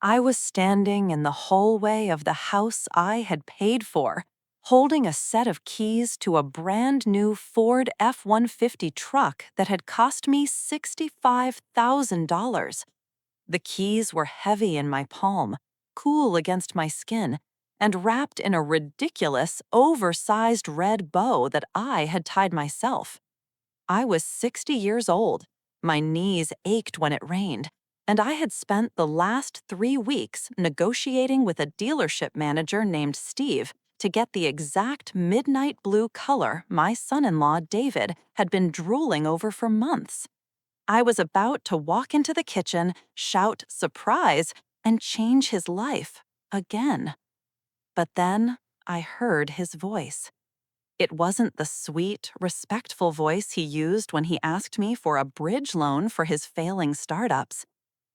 I was standing in the hallway of the house I had paid for, holding a set of keys to a brand new Ford F-150 truck that had cost me $65,000. The keys were heavy in my palm, cool against my skin, and wrapped in a ridiculous, oversized red bow that I had tied myself. I was 60 years old, my knees ached when it rained, and I had spent the last 3 weeks negotiating with a dealership manager named Steve to get the exact midnight blue color my son-in-law David had been drooling over for months. I was about to walk into the kitchen, shout surprise, and change his life again. But then I heard his voice. It wasn't the sweet, respectful voice he used when he asked me for a bridge loan for his failing startups.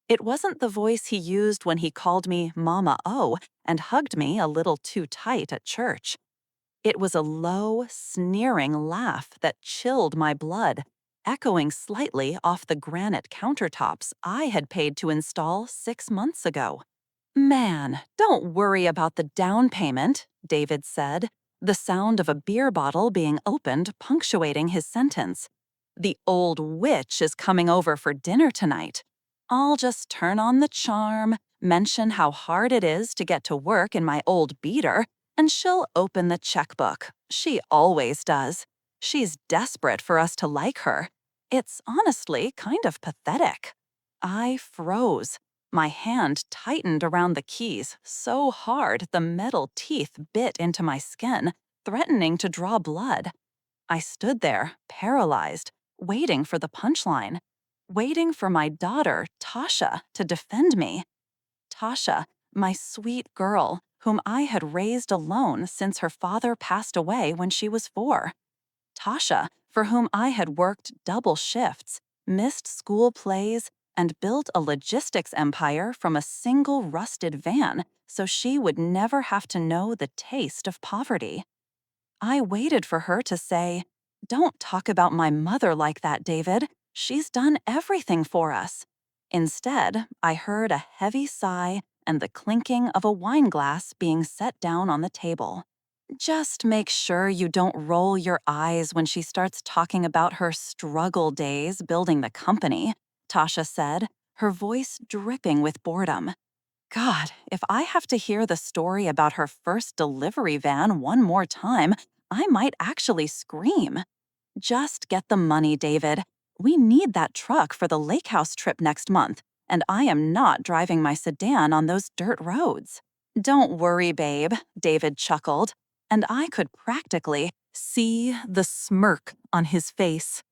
It wasn't the voice he used when he called me Mama O and hugged me a little too tight at church. It was a low, sneering laugh that chilled my blood, echoing slightly off the granite countertops I had paid to install 6 months ago. "Man, don't worry about the down payment," David said, the sound of a beer bottle being opened punctuating his sentence. "The old witch is coming over for dinner tonight. I'll just turn on the charm, mention how hard it is to get to work in my old beater, and she'll open the checkbook. She always does. She's desperate for us to like her. It's honestly kind of pathetic." I froze. My hand tightened around the keys so hard the metal teeth bit into my skin, threatening to draw blood. I stood there, paralyzed, waiting for the punchline, waiting for my daughter, Tasha, to defend me. Tasha, my sweet girl, whom I had raised alone since her father passed away when she was 4. Tasha, for whom I had worked double shifts, missed school plays, and built a logistics empire from a single rusted van so she would never have to know the taste of poverty. I waited for her to say, "Don't talk about my mother like that, David. She's done everything for us." Instead, I heard a heavy sigh and the clinking of a wine glass being set down on the table. "Just make sure you don't roll your eyes when she starts talking about her struggle days building the company," Tasha said, her voice dripping with boredom. God, if I have to hear the story about her first delivery van one more time, I might actually scream. "Just get the money, David. We need that truck for the lake house trip next month, and I am not driving my sedan on those dirt roads." "Don't worry, babe," David chuckled, and I could practically see the smirk on his face.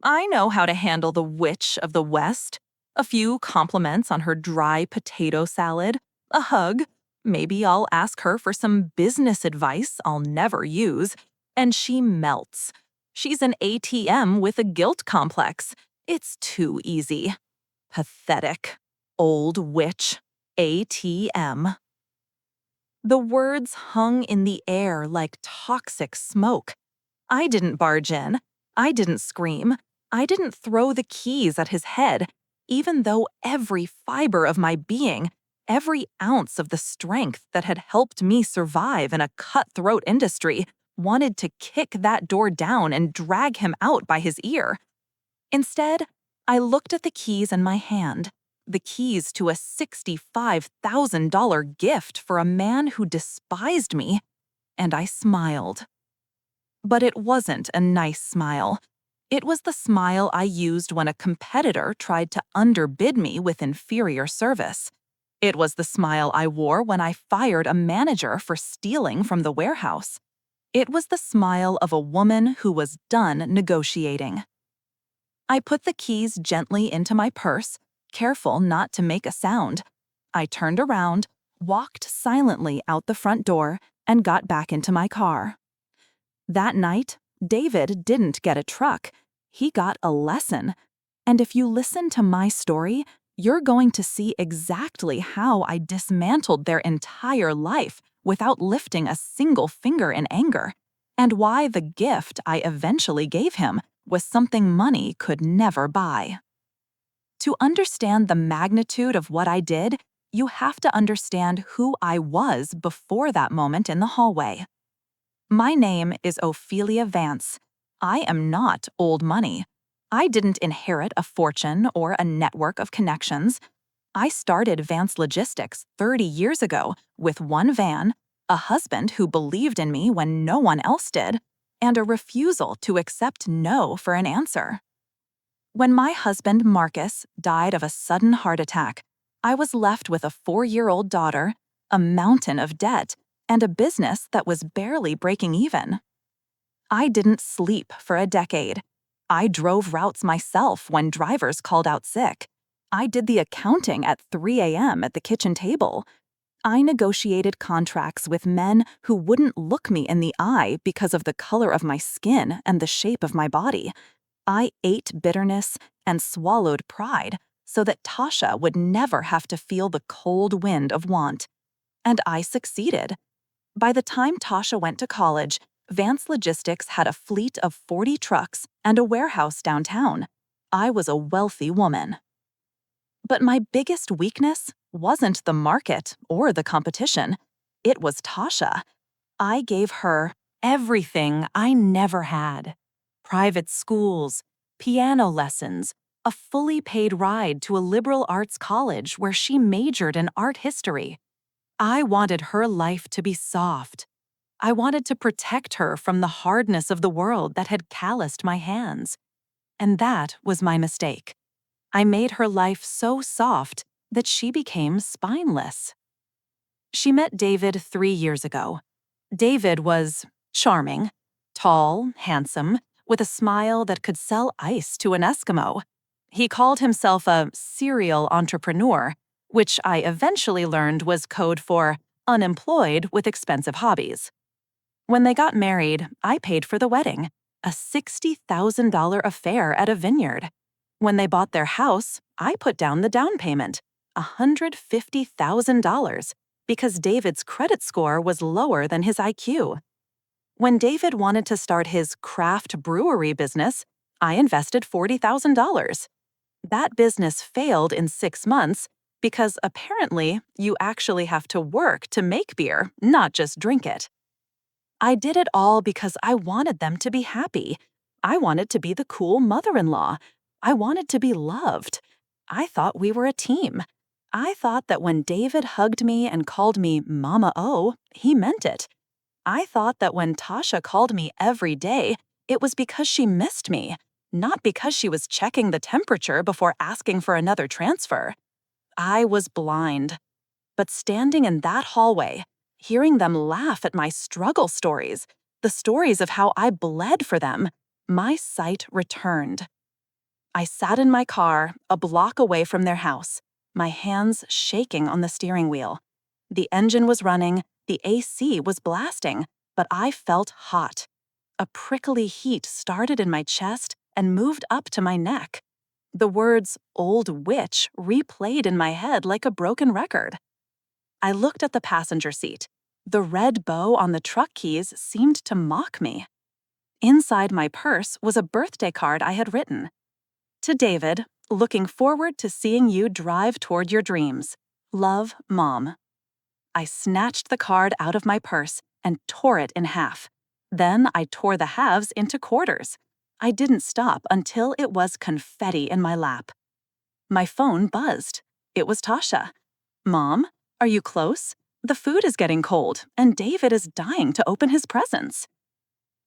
"I know how to handle the witch of the West. A few compliments on her dry potato salad, a hug, maybe I'll ask her for some business advice I'll never use, and she melts. She's an ATM with a guilt complex. It's too easy. Pathetic. Old witch. ATM." The words hung in the air like toxic smoke. I didn't barge in. I didn't scream. I didn't throw the keys at his head, even though every fiber of my being, every ounce of the strength that had helped me survive in a cutthroat industry, wanted to kick that door down and drag him out by his ear. Instead, I looked at the keys in my hand, the keys to a $65,000 gift for a man who despised me, and I smiled. But it wasn't a nice smile. It was the smile I used when a competitor tried to underbid me with inferior service. It was the smile I wore when I fired a manager for stealing from the warehouse. It was the smile of a woman who was done negotiating. I put the keys gently into my purse, careful not to make a sound. I turned around, walked silently out the front door, and got back into my car. That night, David didn't get a truck. He got a lesson. And if you listen to my story, you're going to see exactly how I dismantled their entire life without lifting a single finger in anger, and why the gift I eventually gave him was something money could never buy. To understand the magnitude of what I did, You have to understand who I was before that moment in the hallway. My name is Ophelia Vance. I am not old money. I didn't inherit a fortune or a network of connections. I started Vance Logistics 30 years ago with one van, a husband who believed in me when no one else did, and a refusal to accept no for an answer. When my husband, Marcus, died of a sudden heart attack, I was left with a 4-year-old daughter, a mountain of debt, and a business that was barely breaking even. I didn't sleep for a decade. I drove routes myself when drivers called out sick. I did the accounting at 3 a.m. at the kitchen table. I negotiated contracts with men who wouldn't look me in the eye because of the color of my skin and the shape of my body. I ate bitterness and swallowed pride so that Tasha would never have to feel the cold wind of want. And I succeeded. By the time Tasha went to college, Vance Logistics had a fleet of 40 trucks and a warehouse downtown. I was a wealthy woman. But my biggest weakness wasn't the market or the competition. It was Tasha. I gave her everything I never had: private schools, piano lessons, a fully paid ride to a liberal arts college where she majored in art history. I wanted her life to be soft. I wanted to protect her from the hardness of the world that had calloused my hands. And that was my mistake. I made her life so soft that she became spineless. She met David 3 years ago. David was charming, tall, handsome, with a smile that could sell ice to an Eskimo. He called himself a serial entrepreneur, which I eventually learned was code for unemployed with expensive hobbies. When they got married, I paid for the wedding, a $60,000 affair at a vineyard. When they bought their house, I put down the down payment, $150,000, because David's credit score was lower than his IQ. When David wanted to start his craft brewery business, I invested $40,000. That business failed in 6 months because apparently you actually have to work to make beer, not just drink it. I did it all because I wanted them to be happy. I wanted to be the cool mother-in-law. I wanted to be loved. I thought we were a team. I thought that when David hugged me and called me Mama O, he meant it. I thought that when Tasha called me every day, it was because she missed me, not because she was checking the temperature before asking for another transfer. I was blind. But standing in that hallway, hearing them laugh at my struggle stories, the stories of how I bled for them, my sight returned. I sat in my car, a block away from their house, my hands shaking on the steering wheel. The engine was running, the AC was blasting, but I felt hot. A prickly heat started in my chest and moved up to my neck. The words "old witch" replayed in my head like a broken record. I looked at the passenger seat. The red bow on the truck keys seemed to mock me. Inside my purse was a birthday card I had written. To David, looking forward to seeing you drive toward your dreams. Love, Mom. I snatched the card out of my purse and tore it in half. Then I tore the halves into quarters. I didn't stop until it was confetti in my lap. My phone buzzed. It was Tasha. Mom, are you close? The food is getting cold, and David is dying to open his presents.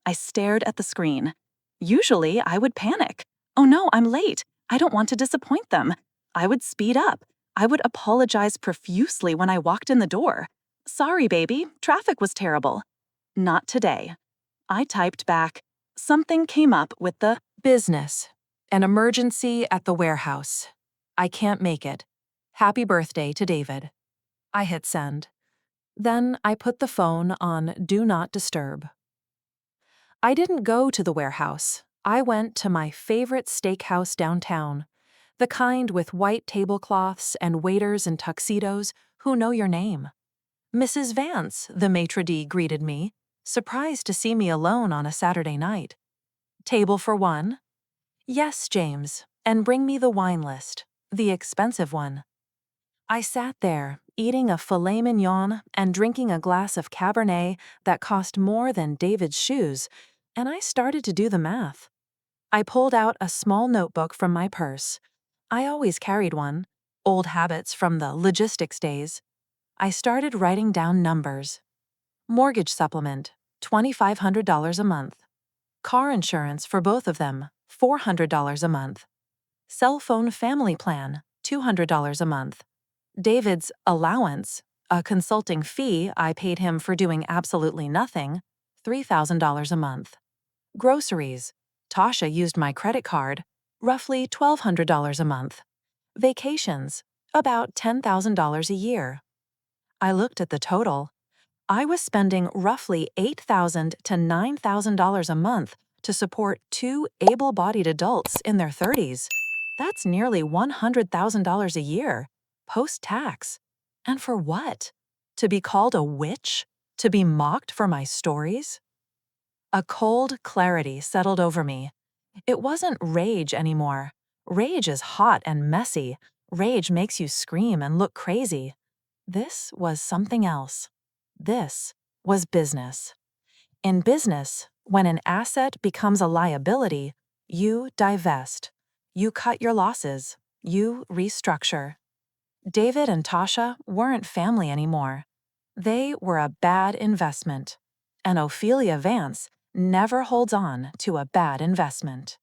I stared at the screen. Usually, I would panic. Oh no, I'm late. I don't want to disappoint them. I would speed up. I would apologize profusely when I walked in the door. Sorry, baby, traffic was terrible. Not today. I typed back. Something came up with the business. An emergency at the warehouse. I can't make it. Happy birthday to David. I hit send. Then I put the phone on Do Not Disturb. I didn't go to the warehouse. I went to my favorite steakhouse downtown, the kind with white tablecloths and waiters in tuxedos who know your name. Mrs. Vance, the maitre d' greeted me, surprised to see me alone on a Saturday night. Table for one? Yes, James, and bring me the wine list, the expensive one. I sat there, eating a filet mignon and drinking a glass of Cabernet that cost more than David's shoes, and I started to do the math. I pulled out a small notebook from my purse. I always carried one, old habits from the logistics days. I started writing down numbers. Mortgage supplement, $2,500 a month. Car insurance for both of them, $400 a month. Cell phone family plan, $200 a month. David's allowance, a consulting fee I paid him for doing absolutely nothing, $3,000 a month. Groceries, Tasha used my credit card, roughly $1,200 a month. Vacations, about $10,000 a year. I looked at the total. I was spending roughly $8,000 to $9,000 a month to support two able-bodied adults in their 30s. That's nearly $100,000 a year, post-tax. And for what? To be called a witch? To be mocked for my stories? A cold clarity settled over me. It wasn't rage anymore. Rage is hot and messy. Rage makes you scream and look crazy. This was something else. This was business. In business, when an asset becomes a liability, you divest. You cut your losses. You restructure. David and Tasha weren't family anymore. They were a bad investment. And Ophelia Vance never holds on to a bad investment.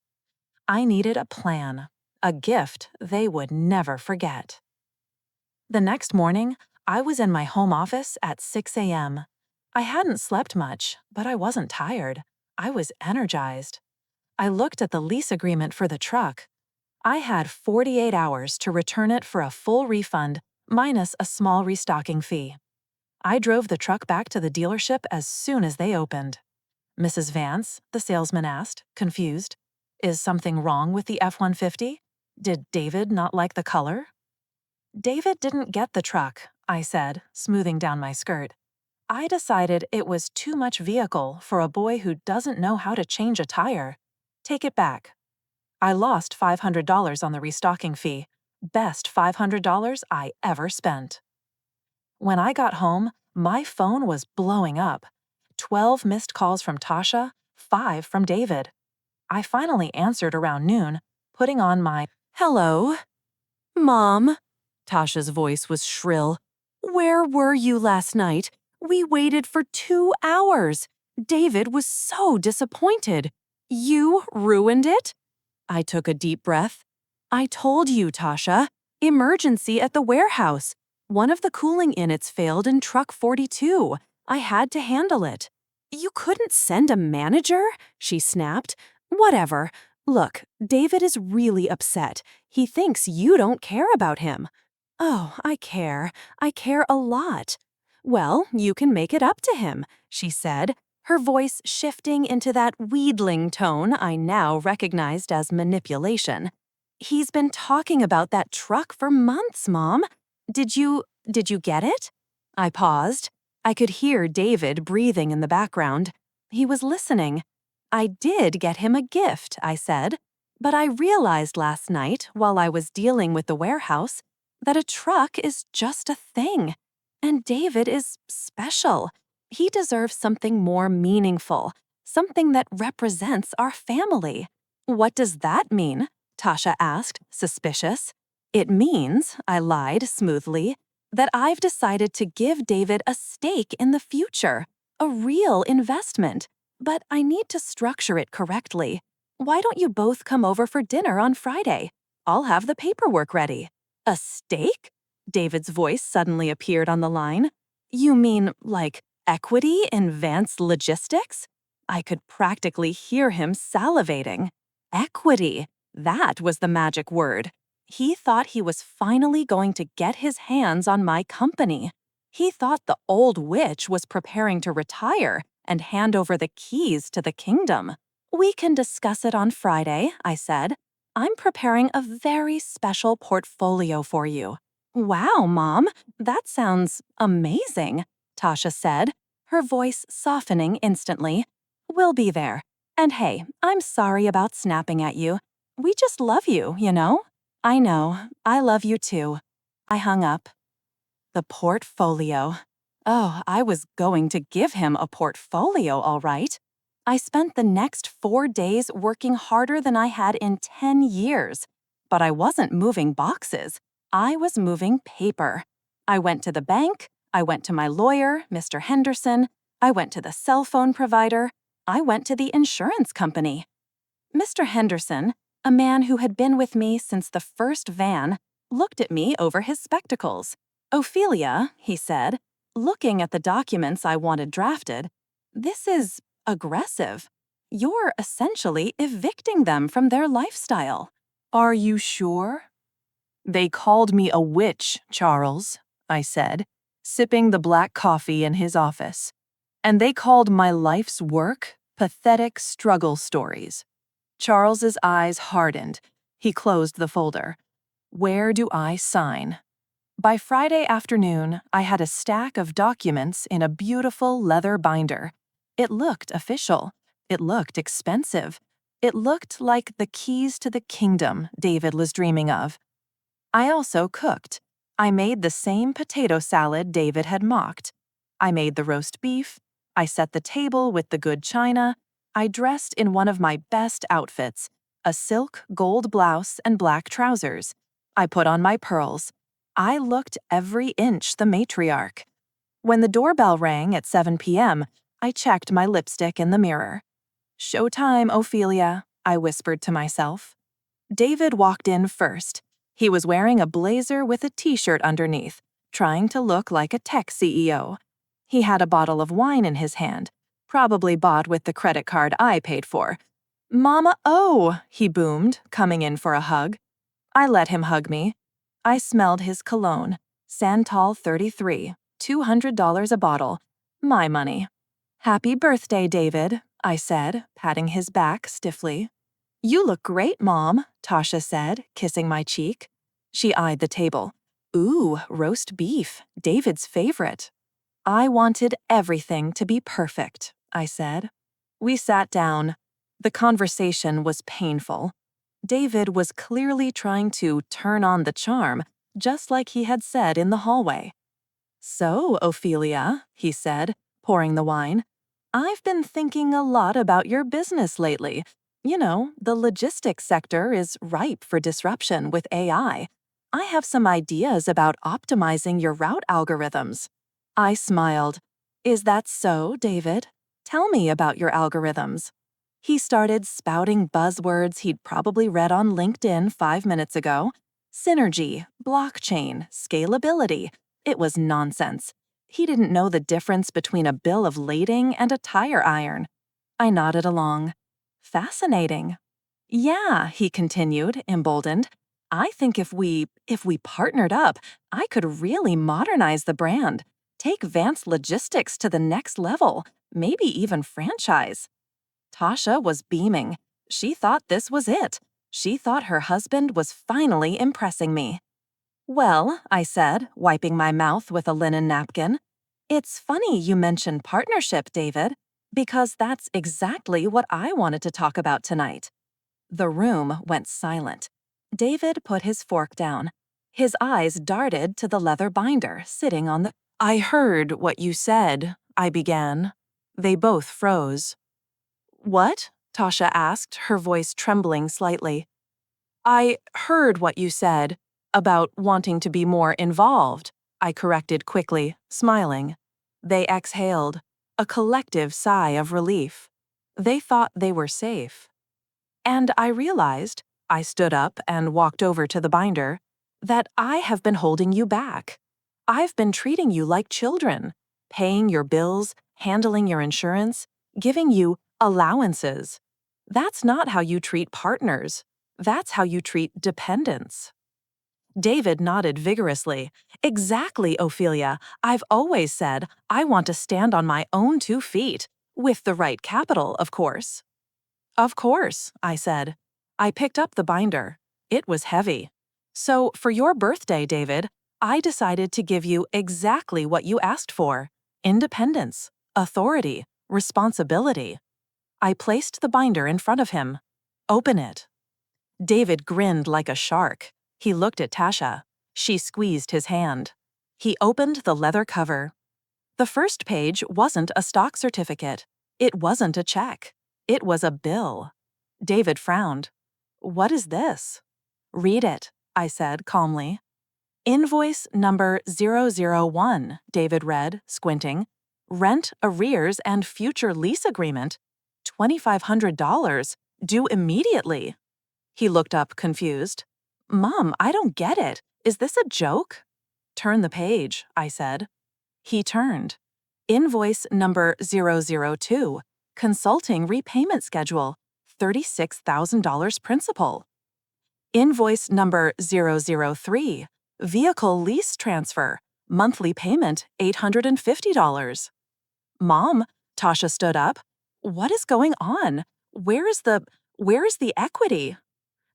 I needed a plan, a gift they would never forget. The next morning, I was in my home office at 6 a.m. I hadn't slept much, but I wasn't tired. I was energized. I looked at the lease agreement for the truck. I had 48 hours to return it for a full refund, minus a small restocking fee. I drove the truck back to the dealership as soon as they opened. Mrs. Vance, the salesman asked, confused. Is something wrong with the F-150? Did David not like the color? David didn't get the truck, I said, smoothing down my skirt. I decided it was too much vehicle for a boy who doesn't know how to change a tire. Take it back. I lost $500 on the restocking fee. Best $500 I ever spent. When I got home, my phone was blowing up. 12 missed calls from Tasha, 5 from David. I finally answered around noon, putting on my "Hello, Mom." Tasha's voice was shrill. "Where were you last night? We waited for 2 hours. David was so disappointed. You ruined it?" I took a deep breath. "I told you, Tasha. Emergency at the warehouse. One of the cooling units failed in truck 42. I had to handle it." "You couldn't send a manager?" she snapped. "Whatever. Look, David is really upset. He thinks you don't care about him." "Oh, I care. I care a lot." "Well, you can make it up to him," she said, her voice shifting into that wheedling tone I now recognized as manipulation. "He's been talking about that truck for months, Mom. Did you get it?" I paused. I could hear David breathing in the background. He was listening. "I did get him a gift," I said, "but I realized last night while I was dealing with the warehouse that a truck is just a thing. And David is special. He deserves something more meaningful, something that represents our family." "What does that mean?" Tasha asked, suspicious. "It means," I lied smoothly, "that I've decided to give David a stake in the future, a real investment. But I need to structure it correctly. Why don't you both come over for dinner on Friday? I'll have the paperwork ready." "A stake?" David's voice suddenly appeared on the line. "You mean, like, equity in Vance Logistics?" I could practically hear him salivating. Equity. That was the magic word. He thought he was finally going to get his hands on my company. He thought the old witch was preparing to retire and hand over the keys to the kingdom. "We can discuss it on Friday," I said. "I'm preparing a very special portfolio for you." "Wow, Mom, that sounds amazing," Tasha said, her voice softening instantly. "We'll be there. And hey, I'm sorry about snapping at you. We just love you, you know?" "I know. I love you too." I hung up. The portfolio. Oh, I was going to give him a portfolio, all right. I spent the next 4 days working harder than I had in 10 years. But I wasn't moving boxes. I was moving paper. I went to the bank. I went to my lawyer, Mr. Henderson. I went to the cell phone provider. I went to the insurance company. Mr. Henderson, a man who had been with me since the first van, looked at me over his spectacles. Ophelia, he said, looking at the documents I wanted drafted, this is aggressive. You're essentially evicting them from their lifestyle. Are you sure? They called me a witch, Charles, I said, sipping the black coffee in his office. And they called my life's work pathetic struggle stories. Charles's eyes hardened. He closed the folder. Where do I sign? By Friday afternoon, I had a stack of documents in a beautiful leather binder. It looked official. It looked expensive. It looked like the keys to the kingdom David was dreaming of. I also cooked. I made the same potato salad David had mocked. I made the roast beef. I set the table with the good china. I dressed in one of my best outfits, a silk gold blouse and black trousers. I put on my pearls. I looked every inch the matriarch. When the doorbell rang at 7 p.m., I checked my lipstick in the mirror. Showtime, Ophelia, I whispered to myself. David walked in first. He was wearing a blazer with a t-shirt underneath, trying to look like a tech CEO. He had a bottle of wine in his hand, probably bought with the credit card I paid for. Mama, oh, he boomed, coming in for a hug. I let him hug me. I smelled his cologne, Santal 33, $200 a bottle. My money. Happy birthday, David, I said, patting his back stiffly. You look great, Mom, Tasha said, kissing my cheek. She eyed the table. Ooh, roast beef, David's favorite. I wanted everything to be perfect, I said. We sat down. The conversation was painful. David was clearly trying to turn on the charm, just like he had said in the hallway. So, Ophelia, he said, pouring the wine, I've been thinking a lot about your business lately. You know, the logistics sector is ripe for disruption with AI. I have some ideas about optimizing your route algorithms. I smiled. Is that so, David? Tell me about your algorithms. He started spouting buzzwords he'd probably read on LinkedIn 5 minutes ago. Synergy, blockchain, scalability. It was nonsense. He didn't know the difference between a bill of lading and a tire iron. I nodded along. Fascinating. Yeah, he continued, emboldened. I think if we partnered up, I could really modernize the brand, take Vance Logistics to the next level, maybe even franchise. Tasha was beaming. She thought this was it. She thought her husband was finally impressing me. Well, I said, wiping my mouth with a linen napkin, it's funny you mentioned partnership, David, because that's exactly what I wanted to talk about tonight. The room went silent. David put his fork down. His eyes darted to the leather binder sitting on the— I heard what you said, I began. They both froze. What? Tasha asked, her voice trembling slightly. I heard what you said about wanting to be more involved, I corrected quickly, smiling. They exhaled, a collective sigh of relief. They thought they were safe. And I realized, I stood up and walked over to the binder, that I have been holding you back. I've been treating you like children, paying your bills, handling your insurance, giving you allowances. That's not how you treat partners. That's how you treat dependents. David nodded vigorously. Exactly, Ophelia. I've always said I want to stand on my own 2 feet, with the right capital, of course. Of course, I said. I picked up the binder. It was heavy. So, for your birthday, David, I decided to give you exactly what you asked for: independence, authority, responsibility. I placed the binder in front of him. Open it. David grinned like a shark. He looked at Tasha. She squeezed his hand. He opened the leather cover. The first page wasn't a stock certificate. It wasn't a check. It was a bill. David frowned. "What is this?" "Read it," I said calmly. "Invoice number 001, David read, squinting. "Rent, arrears, and future lease agreement. $2,500, due immediately." He looked up confused. "Mom, I don't get it. Is this a joke?" "Turn the page," I said. He turned. Invoice number 002, consulting repayment schedule, $36,000 principal. Invoice number 003, vehicle lease transfer, monthly payment $850. "Mom," Tasha stood up. "What is going on? Where is the equity?"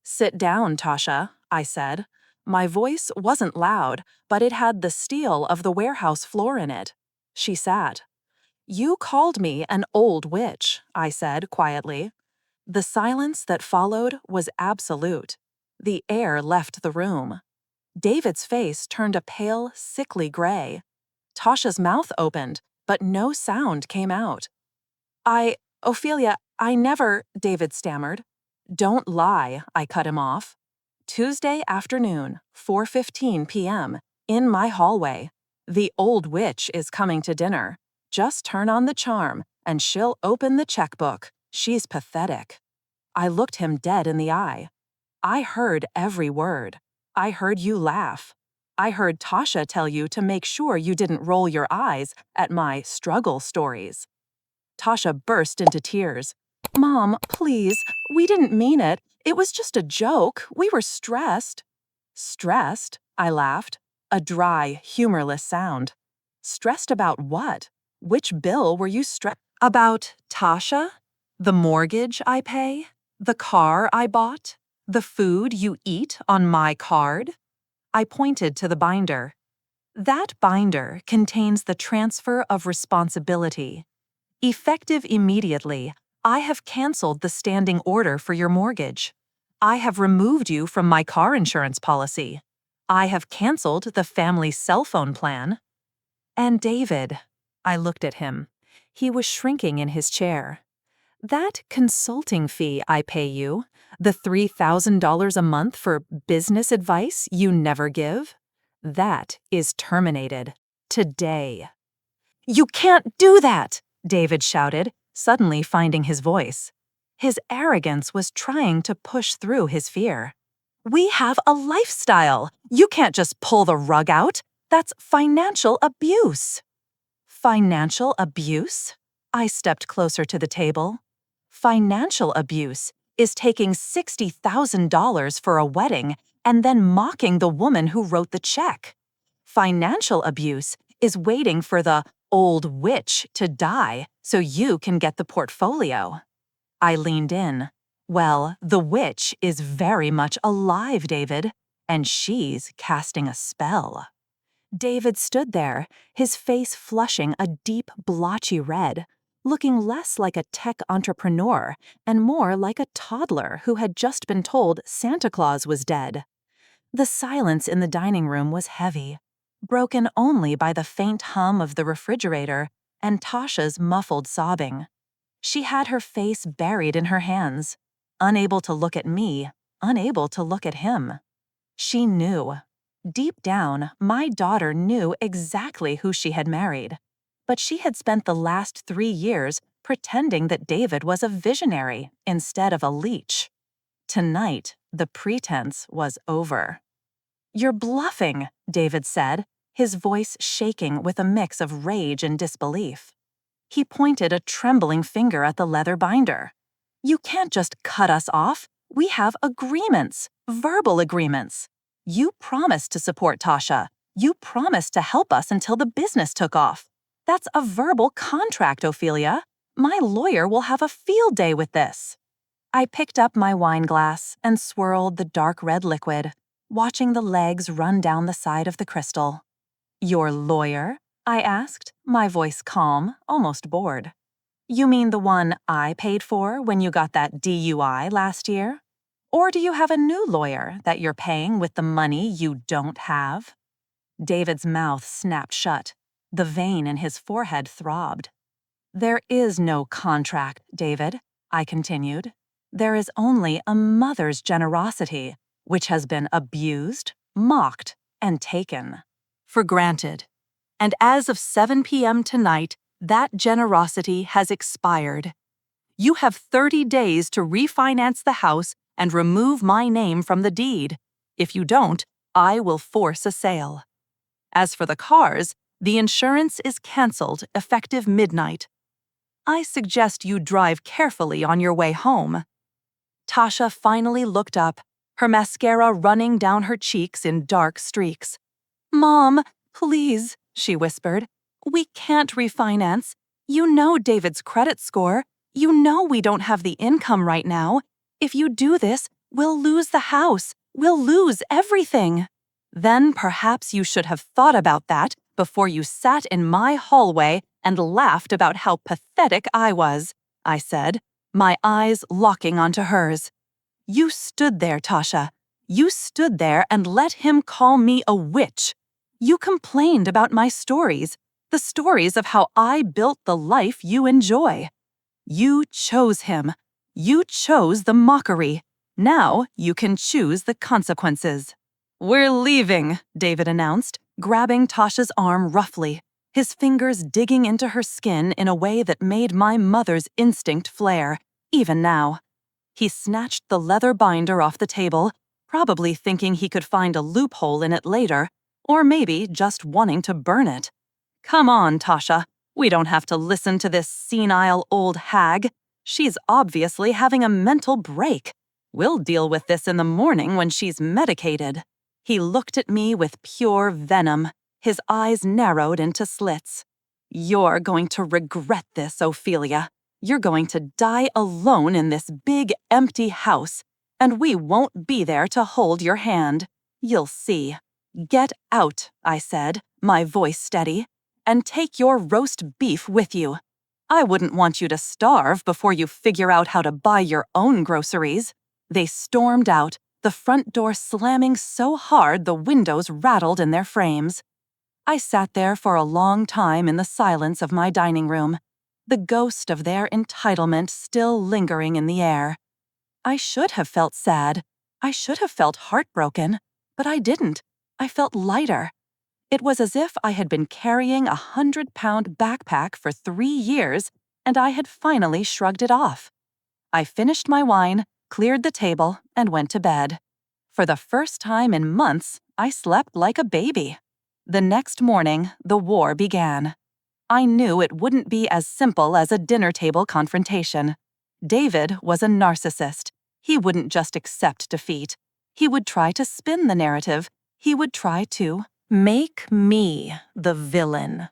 "Sit down, Tasha," I said. My voice wasn't loud, but it had the steel of the warehouse floor in it. She sat. "You called me an old witch," I said quietly. The silence that followed was absolute. The air left the room. David's face turned a pale, sickly gray. Tasha's mouth opened, but no sound came out. Ophelia, I never," David stammered. "Don't lie," I cut him off. "Tuesday afternoon, 4:15 p.m., in my hallway. The old witch is coming to dinner. Just turn on the charm, and she'll open the checkbook. She's pathetic." I looked him dead in the eye. "I heard every word. I heard you laugh. I heard Tasha tell you to make sure you didn't roll your eyes at my struggle stories." Tasha burst into tears. "Mom, please, we didn't mean it. It was just a joke. We were stressed." "Stressed?" I laughed. A dry, humorless sound. "Stressed about what? Which bill were you stressed about? Tasha? The mortgage I pay? The car I bought? The food you eat on my card?" I pointed to the binder. "That binder contains the transfer of responsibility. Effective immediately, I have canceled the standing order for your mortgage. I have removed you from my car insurance policy. I have canceled the family cell phone plan." "And David," I looked at him. He was shrinking in his chair. "That consulting fee I pay you, the $3,000 a month for business advice you never give, that is terminated. Today." "You can't do that!" David shouted, suddenly finding his voice. His arrogance was trying to push through his fear. "We have a lifestyle. You can't just pull the rug out. That's financial abuse." "Financial abuse?" I stepped closer to the table. "Financial abuse is taking $60,000 for a wedding and then mocking the woman who wrote the check. Financial abuse is waiting for the old witch to die so you can get the portfolio." I leaned in. "Well, the witch is very much alive, David, and she's casting a spell." David stood there, his face flushing a deep, blotchy red, looking less like a tech entrepreneur and more like a toddler who had just been told Santa Claus was dead. The silence in the dining room was heavy, broken only by the faint hum of the refrigerator and Tasha's muffled sobbing. She had her face buried in her hands, unable to look at me, unable to look at him. She knew. Deep down, my daughter knew exactly who she had married, but she had spent the last 3 years pretending that David was a visionary instead of a leech. Tonight, the pretense was over. "You're bluffing," David said, his voice shaking with a mix of rage and disbelief. He pointed a trembling finger at the leather binder. "You can't just cut us off. We have agreements, verbal agreements. You promised to support Tasha. You promised to help us until the business took off. That's a verbal contract, Ophelia. My lawyer will have a field day with this." I picked up my wine glass and swirled the dark red liquid, watching the legs run down the side of the crystal. "Your lawyer?" I asked, my voice calm, almost bored. "You mean the one I paid for when you got that DUI last year? Or do you have a new lawyer that you're paying with the money you don't have?" David's mouth snapped shut. The vein in his forehead throbbed. "There is no contract, David," I continued. "There is only a mother's generosity, which has been abused, mocked, and taken for granted. And as of 7 p.m. tonight, that generosity has expired. You have 30 days to refinance the house and remove my name from the deed. If you don't, I will force a sale. As for the cars, the insurance is canceled effective midnight. I suggest you drive carefully on your way home." Tasha finally looked up, her mascara running down her cheeks in dark streaks. "Mom, please," she whispered. "We can't refinance. You know David's credit score. You know we don't have the income right now. If you do this, we'll lose the house. We'll lose everything." "Then perhaps you should have thought about that before you sat in my hallway and laughed about how pathetic I was," I said, my eyes locking onto hers. "You stood there, Tasha. You stood there and let him call me a witch. You complained about my stories, the stories of how I built the life you enjoy. You chose him. You chose the mockery. Now you can choose the consequences." "We're leaving," David announced, grabbing Tasha's arm roughly, his fingers digging into her skin in a way that made my mother's instinct flare, even now. He snatched the leather binder off the table, probably thinking he could find a loophole in it later, or maybe just wanting to burn it. "Come on, Tasha. We don't have to listen to this senile old hag. She's obviously having a mental break. We'll deal with this in the morning when she's medicated." He looked at me with pure venom, his eyes narrowed into slits. "You're going to regret this, Ophelia. You're going to die alone in this big, empty house, and we won't be there to hold your hand. You'll see. Get out," I said, my voice steady, "and take your roast beef with you. I wouldn't want you to starve before you figure out how to buy your own groceries." They stormed out, the front door slamming so hard the windows rattled in their frames. I sat there for a long time in the silence of my dining room, the ghost of their entitlement still lingering in the air. I should have felt sad. I should have felt heartbroken, but I didn't. I felt lighter. It was as if I had been carrying a 100-pound backpack for 3 years and I had finally shrugged it off. I finished my wine, cleared the table, and went to bed. For the first time in months, I slept like a baby. The next morning, the war began. I knew it wouldn't be as simple as a dinner table confrontation. David was a narcissist. He wouldn't just accept defeat. He would try to spin the narrative. He would try to make me the villain.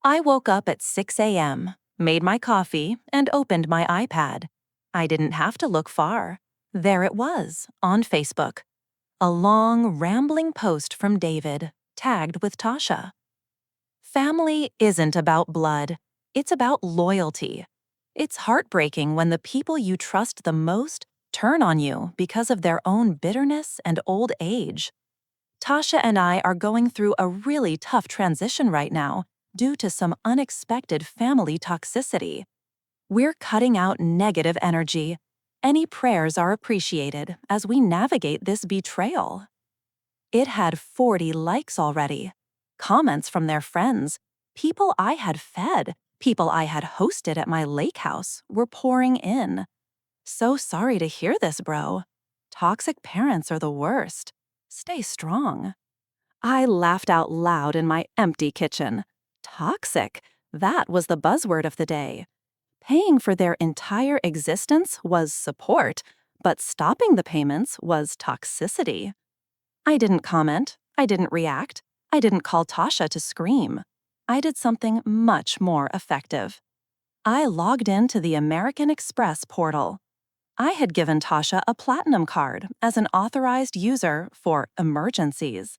I woke up at 6 a.m., made my coffee, and opened my iPad. I didn't have to look far. There it was, on Facebook. A long, rambling post from David, tagged with Tasha. Family isn't about blood. It's about loyalty. It's heartbreaking when the people you trust the most turn on you because of their own bitterness and old age. Tasha and I are going through a really tough transition right now due to some unexpected family toxicity. We're cutting out negative energy. Any prayers are appreciated as we navigate this betrayal. It had 40 likes already. Comments from their friends, people I had fed, people I had hosted at my lake house were pouring in. "So sorry to hear this, bro. Toxic parents are the worst. Stay strong." I laughed out loud in my empty kitchen. Toxic, that was the buzzword of the day. Paying for their entire existence was support, but stopping the payments was toxicity. I didn't comment. I didn't react. I didn't call Tasha to scream. I did something much more effective. I logged into the American Express portal. I had given Tasha a platinum card as an authorized user for emergencies.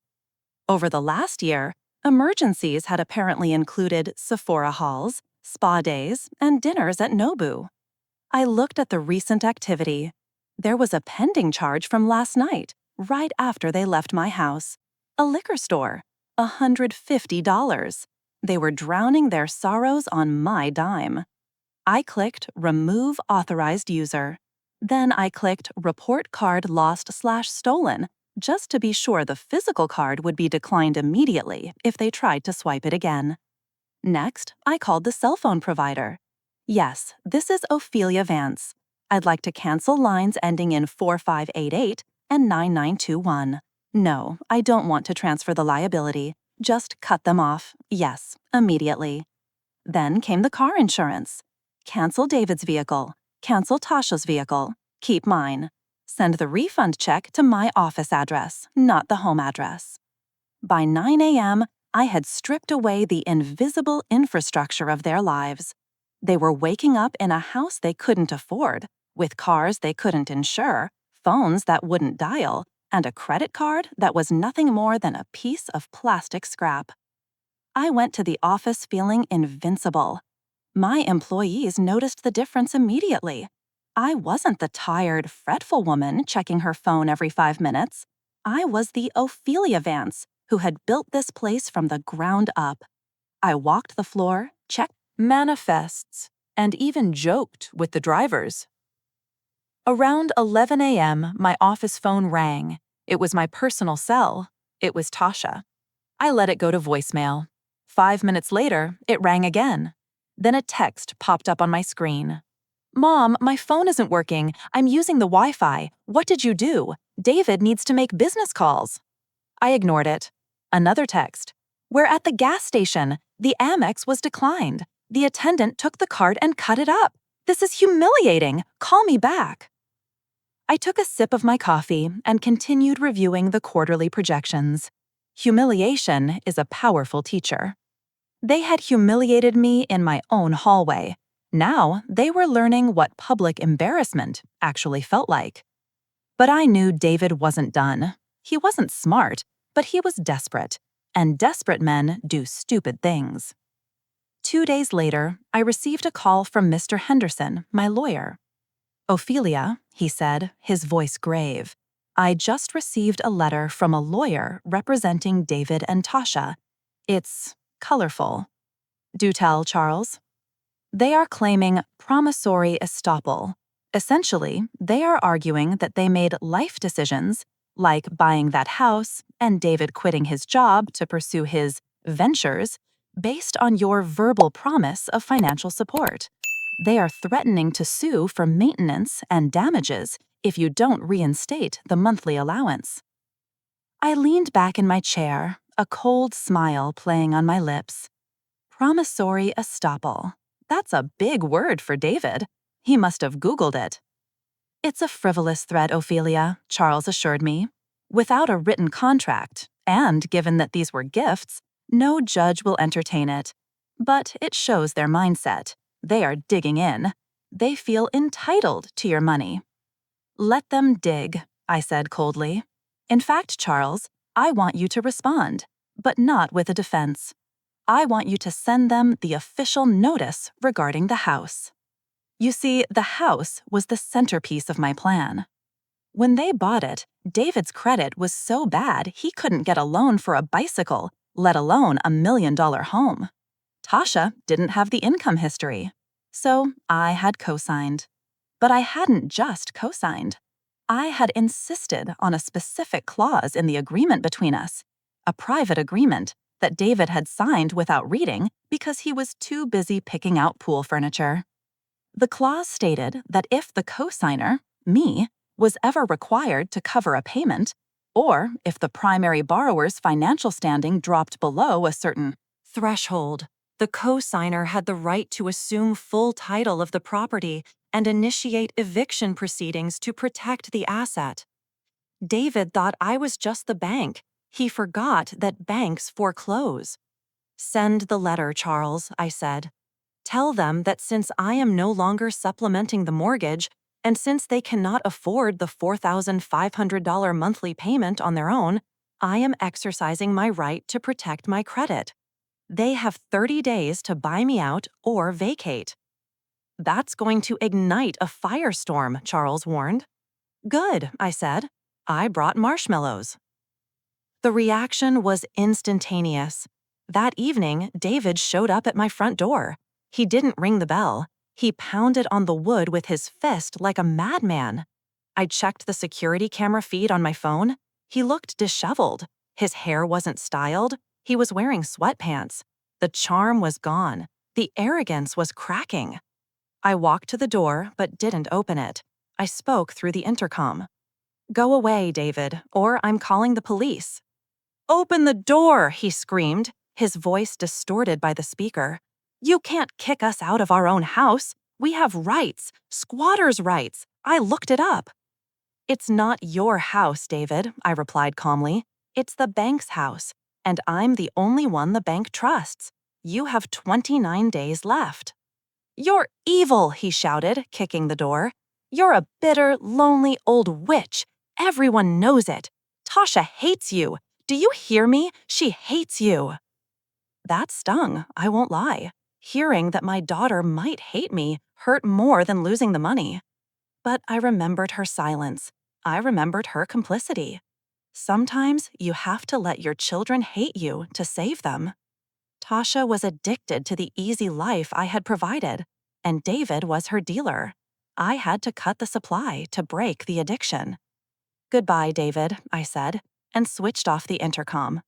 Over the last year, emergencies had apparently included Sephora hauls, spa days, and dinners at Nobu. I looked at the recent activity. There was a pending charge from last night, right after they left my house. A liquor store. $150. They were drowning their sorrows on my dime. I clicked Remove Authorized User. Then I clicked Report Card Lost/Stolen, just to be sure the physical card would be declined immediately if they tried to swipe it again. Next, I called the cell phone provider. Yes, this is Ophelia Vance. I'd like to cancel lines ending in 4588 and 9921. No, I don't want to transfer the liability. Just cut them off. Yes, immediately. Then came the car insurance. Cancel David's vehicle. Cancel Tasha's vehicle. Keep mine. Send the refund check to my office address, not the home address. By 9 a.m., I had stripped away the invisible infrastructure of their lives. They were waking up in a house they couldn't afford, with cars they couldn't insure, phones that wouldn't dial, and a credit card that was nothing more than a piece of plastic scrap. I went to the office feeling invincible. My employees noticed the difference immediately. I wasn't the tired, fretful woman checking her phone every 5 minutes. I was the Ophelia Vance who had built this place from the ground up. I walked the floor, checked manifests, and even joked with the drivers. Around 11 a.m., my office phone rang. It was my personal cell. It was Tasha. I let it go to voicemail. 5 minutes later, it rang again. Then a text popped up on my screen. "Mom, my phone isn't working. I'm using the Wi-Fi. What did you do? David needs to make business calls." I ignored it. Another text. "We're at the gas station. The Amex was declined. The attendant took the card and cut it up. This is humiliating. Call me back." I took a sip of my coffee and continued reviewing the quarterly projections. Humiliation is a powerful teacher. They had humiliated me in my own hallway. Now they were learning what public embarrassment actually felt like. But I knew David wasn't done. He wasn't smart, but he was desperate, and desperate men do stupid things. 2 days later, I received a call from Mr. Henderson, my lawyer. "Ophelia," he said, his voice grave, "I just received a letter from a lawyer representing David and Tasha. It's colorful." "Do tell, Charles." "They are claiming promissory estoppel. Essentially, they are arguing that they made life decisions, like buying that house and David quitting his job to pursue his ventures, based on your verbal promise of financial support. They are threatening to sue for maintenance and damages if you don't reinstate the monthly allowance." I leaned back in my chair, a cold smile playing on my lips. Promissory estoppel. That's a big word for David. He must have Googled it. "It's a frivolous threat, Ophelia," Charles assured me. "Without a written contract, and given that these were gifts, no judge will entertain it. But it shows their mindset. They are digging in. They feel entitled to your money." "Let them dig," I said coldly. "In fact, Charles, I want you to respond, but not with a defense. I want you to send them the official notice regarding the house." You see, the house was the centerpiece of my plan. When they bought it, David's credit was so bad he couldn't get a loan for a bicycle, let alone a $1 million home. Tasha didn't have the income history. So I had co-signed. But I hadn't just co-signed. I had insisted on a specific clause in the agreement between us, a private agreement that David had signed without reading because he was too busy picking out pool furniture. The clause stated that if the co-signer, me, was ever required to cover a payment, or if the primary borrower's financial standing dropped below a certain threshold, the co-signer had the right to assume full title of the property and initiate eviction proceedings to protect the asset. David thought I was just the bank. He forgot that banks foreclose. "Send the letter, Charles," I said. "Tell them that since I am no longer supplementing the mortgage, and since they cannot afford the $4,500 monthly payment on their own, I am exercising my right to protect my credit. They have 30 days to buy me out or vacate." "That's going to ignite a firestorm," Charles warned. "Good," I said. I brought marshmallows. The reaction was instantaneous. That evening, David showed up at my front door. He didn't ring the bell. He pounded on the wood with his fist like a madman. I checked the security camera feed on my phone. He looked disheveled. His hair wasn't styled. He was wearing sweatpants. The charm was gone. The arrogance was cracking. I walked to the door but didn't open it. I spoke through the intercom. "Go away, David, or I'm calling the police." "Open the door," he screamed, his voice distorted by the speaker. "You can't kick us out of our own house. We have rights, squatters' rights. I looked it up." "It's not your house, David," I replied calmly. "It's the bank's house, and I'm the only one the bank trusts. You have 29 days left." "You're evil," he shouted, kicking the door. "You're a bitter, lonely old witch. Everyone knows it. Tasha hates you. Do you hear me? She hates you." That stung, I won't lie. Hearing that my daughter might hate me hurt more than losing the money. But I remembered her silence. I remembered her complicity. Sometimes you have to let your children hate you to save them. Tasha was addicted to the easy life I had provided, and David was her dealer. I had to cut the supply to break the addiction. "Goodbye, David," I said, and switched off the intercom.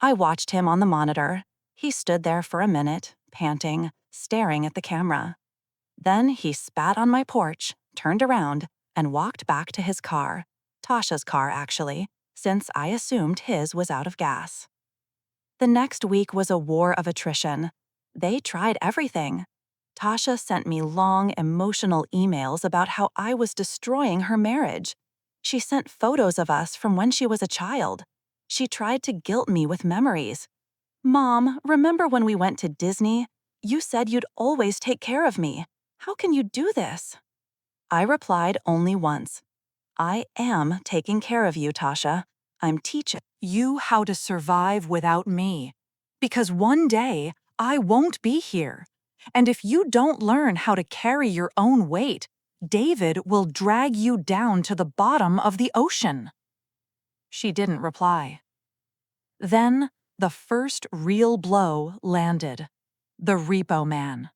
I watched him on the monitor. He stood there for a minute, panting, staring at the camera. Then he spat on my porch, turned around, and walked back to his car. Tasha's car, actually, since I assumed his was out of gas. The next week was a war of attrition. They tried everything. Tasha sent me long, emotional emails about how I was destroying her marriage. She sent photos of us from when she was a child. She tried to guilt me with memories. "Mom, remember when we went to Disney? You said you'd always take care of me. How can you do this?" I replied only once. "I am taking care of you, Tasha. I'm teaching you how to survive without me. Because one day, I won't be here. And if you don't learn how to carry your own weight, David will drag you down to the bottom of the ocean." She didn't reply. Then, the first real blow landed. The repo man.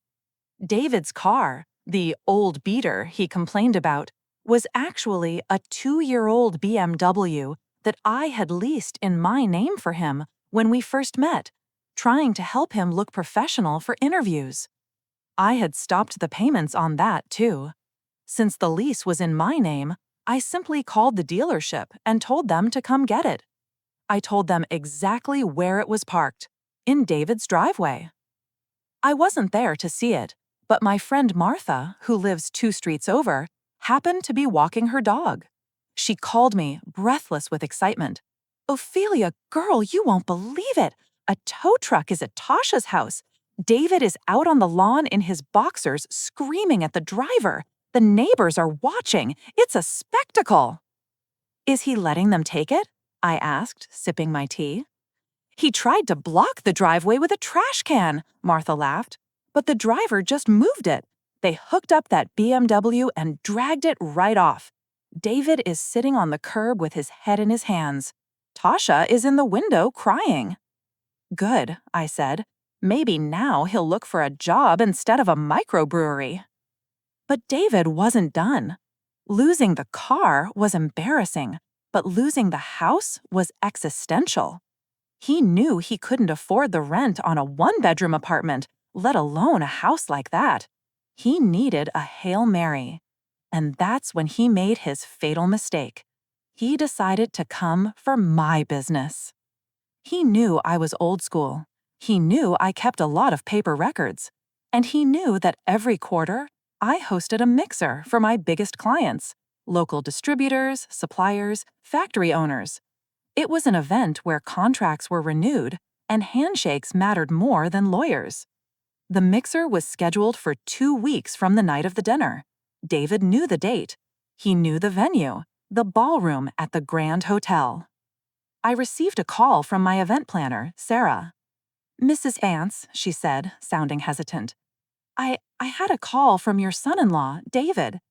David's car, the old beater he complained about, was actually a 2-year-old BMW that I had leased in my name for him when we first met, trying to help him look professional for interviews. I had stopped the payments on that, too. Since the lease was in my name, I simply called the dealership and told them to come get it. I told them exactly where it was parked, in David's driveway. I wasn't there to see it, but my friend Martha, who lives 2 streets over, happened to be walking her dog. She called me, breathless with excitement. "Ophelia, girl, you won't believe it. A tow truck is at Tasha's house. David is out on the lawn in his boxers, screaming at the driver. The neighbors are watching. It's a spectacle." "Is he letting them take it?" I asked, sipping my tea. "He tried to block the driveway with a trash can," Martha laughed. "But the driver just moved it. They hooked up that BMW and dragged it right off. David is sitting on the curb with his head in his hands. Tasha is in the window crying." "Good," I said. "Maybe now he'll look for a job instead of a microbrewery." But David wasn't done. Losing the car was embarrassing, but losing the house was existential. He knew he couldn't afford the rent on a 1-bedroom apartment, let alone a house like that. He needed a Hail Mary. And that's when he made his fatal mistake. He decided to come for my business. He knew I was old school. He knew I kept a lot of paper records. And he knew that every quarter, I hosted a mixer for my biggest clients, local distributors, suppliers, factory owners. It was an event where contracts were renewed and handshakes mattered more than lawyers. The mixer was scheduled for 2 weeks from the night of the dinner. David knew the date. He knew the venue, the ballroom at the Grand Hotel. I received a call from my event planner, Sarah. "Mrs. Vance," she said, sounding hesitant. I had a call from your son-in-law, David.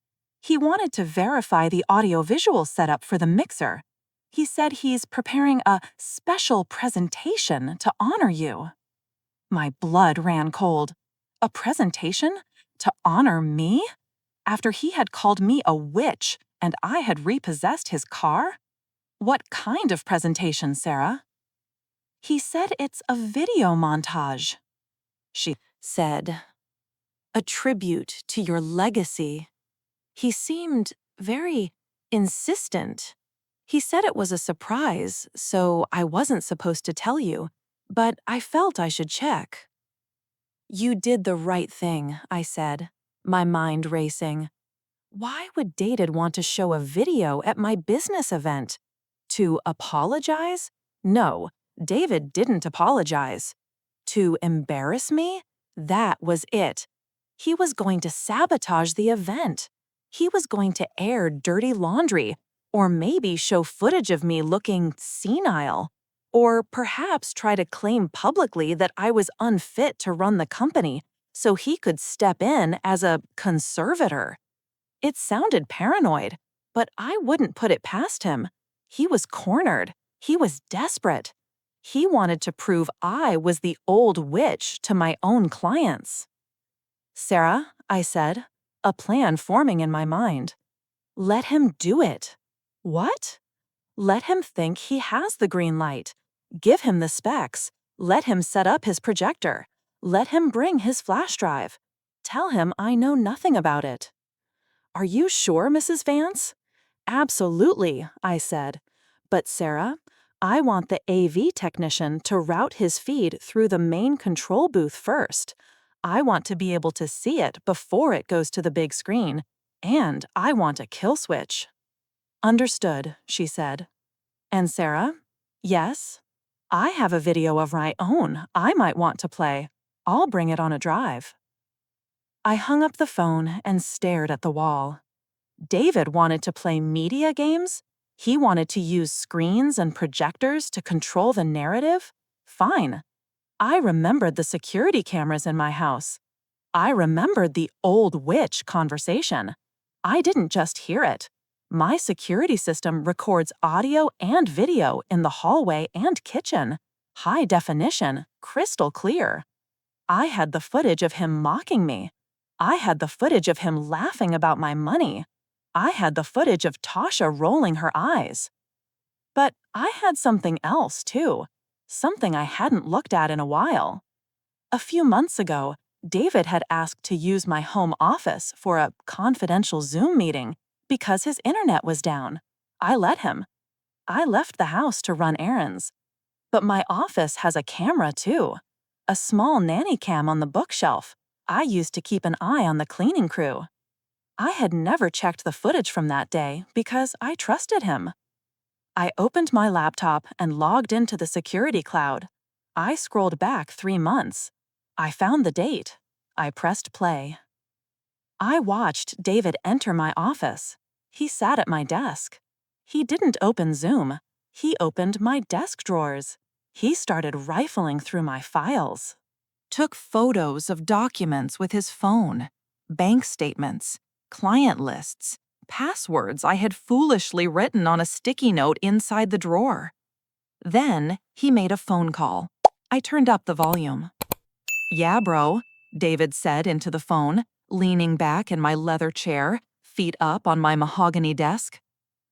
He wanted to verify the audiovisual setup for the mixer. He said he's preparing a special presentation to honor you. My blood ran cold. A presentation? To honor me? After he had called me a witch and I had repossessed his car? What kind of presentation, Sarah? He said it's a video montage. She said, a tribute to your legacy. He seemed very insistent. He said it was a surprise, so I wasn't supposed to tell you, but I felt I should check. You did the right thing, I said, my mind racing. Why would David want to show a video at my business event? To apologize? No, David didn't apologize. To embarrass me? That was it. He was going to sabotage the event. He was going to air dirty laundry, or maybe show footage of me looking senile, or perhaps try to claim publicly that I was unfit to run the company so he could step in as a conservator. It sounded paranoid, but I wouldn't put it past him. He was cornered. He was desperate. He wanted to prove I was the old witch to my own clients. Sarah, I said, a plan forming in my mind. Let him do it. What? Let him think he has the green light. Give him the specs. Let him set up his projector. Let him bring his flash drive. Tell him I know nothing about it. Are you sure, Mrs. Vance? Absolutely, I said. But Sarah, I want the AV technician to route his feed through the main control booth first. I want to be able to see it before it goes to the big screen. And I want a kill switch. Understood, she said. And Sarah? Yes? I have a video of my own I might want to play. I'll bring it on a drive. I hung up the phone and stared at the wall. David wanted to play media games? He wanted to use screens and projectors to control the narrative? Fine. I remembered the security cameras in my house. I remembered the old witch conversation. I didn't just hear it. My security system records audio and video in the hallway and kitchen. High definition, crystal clear. I had the footage of him mocking me. I had the footage of him laughing about my money. I had the footage of Tasha rolling her eyes. But I had something else, too. Something I hadn't looked at in a while. A few months ago, David had asked to use my home office for a confidential Zoom meeting because his internet was down. I let him. I left the house to run errands. But my office has a camera, too. A small nanny cam on the bookshelf I used to keep an eye on the cleaning crew. I had never checked the footage from that day because I trusted him. I opened my laptop and logged into the security cloud. I scrolled back 3 months. I found the date. I pressed play. I watched David enter my office. He sat at my desk. He didn't open Zoom. He opened my desk drawers. He started rifling through my files. Took photos of documents with his phone, bank statements, client lists, passwords I had foolishly written on a sticky note inside the drawer. Then he made a phone call. I turned up the volume. Yeah, bro, David said into the phone, leaning back in my leather chair, feet up on my mahogany desk.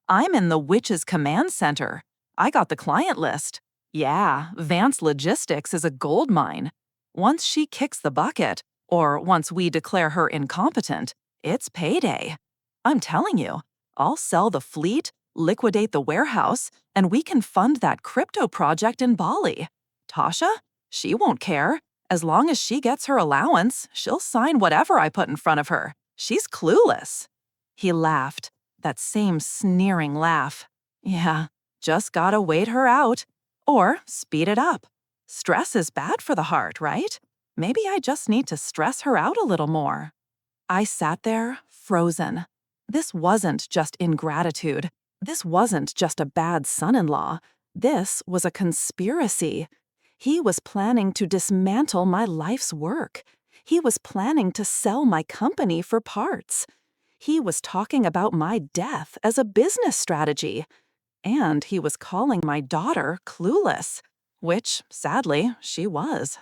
I'm in the Witch's Command Center. I got the client list. Yeah, Vance Logistics is a gold mine. Once she kicks the bucket, or once we declare her incompetent, it's payday. I'm telling you, I'll sell the fleet, liquidate the warehouse, and we can fund that crypto project in Bali. Tasha? She won't care. As long as she gets her allowance, she'll sign whatever I put in front of her. She's clueless. He laughed, that same sneering laugh. Yeah, just gotta wait her out. Or speed it up. Stress is bad for the heart, right? Maybe I just need to stress her out a little more. I sat there, frozen. This wasn't just ingratitude. This wasn't just a bad son-in-law. This was a conspiracy. He was planning to dismantle my life's work. He was planning to sell my company for parts. He was talking about my death as a business strategy. And he was calling my daughter clueless, which, sadly, she was.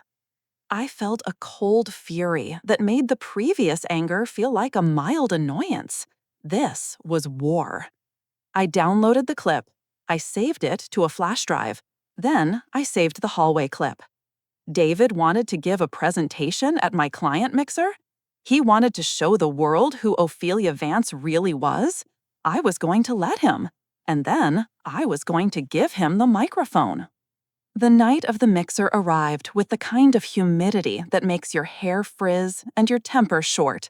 I felt a cold fury that made the previous anger feel like a mild annoyance. This was war. I downloaded the clip. I saved it to a flash drive. Then I saved the hallway clip. David wanted to give a presentation at my client mixer? He wanted to show the world who Ophelia Vance really was? I was going to let him. And then I was going to give him the microphone. The night of the mixer arrived with the kind of humidity that makes your hair frizz and your temper short.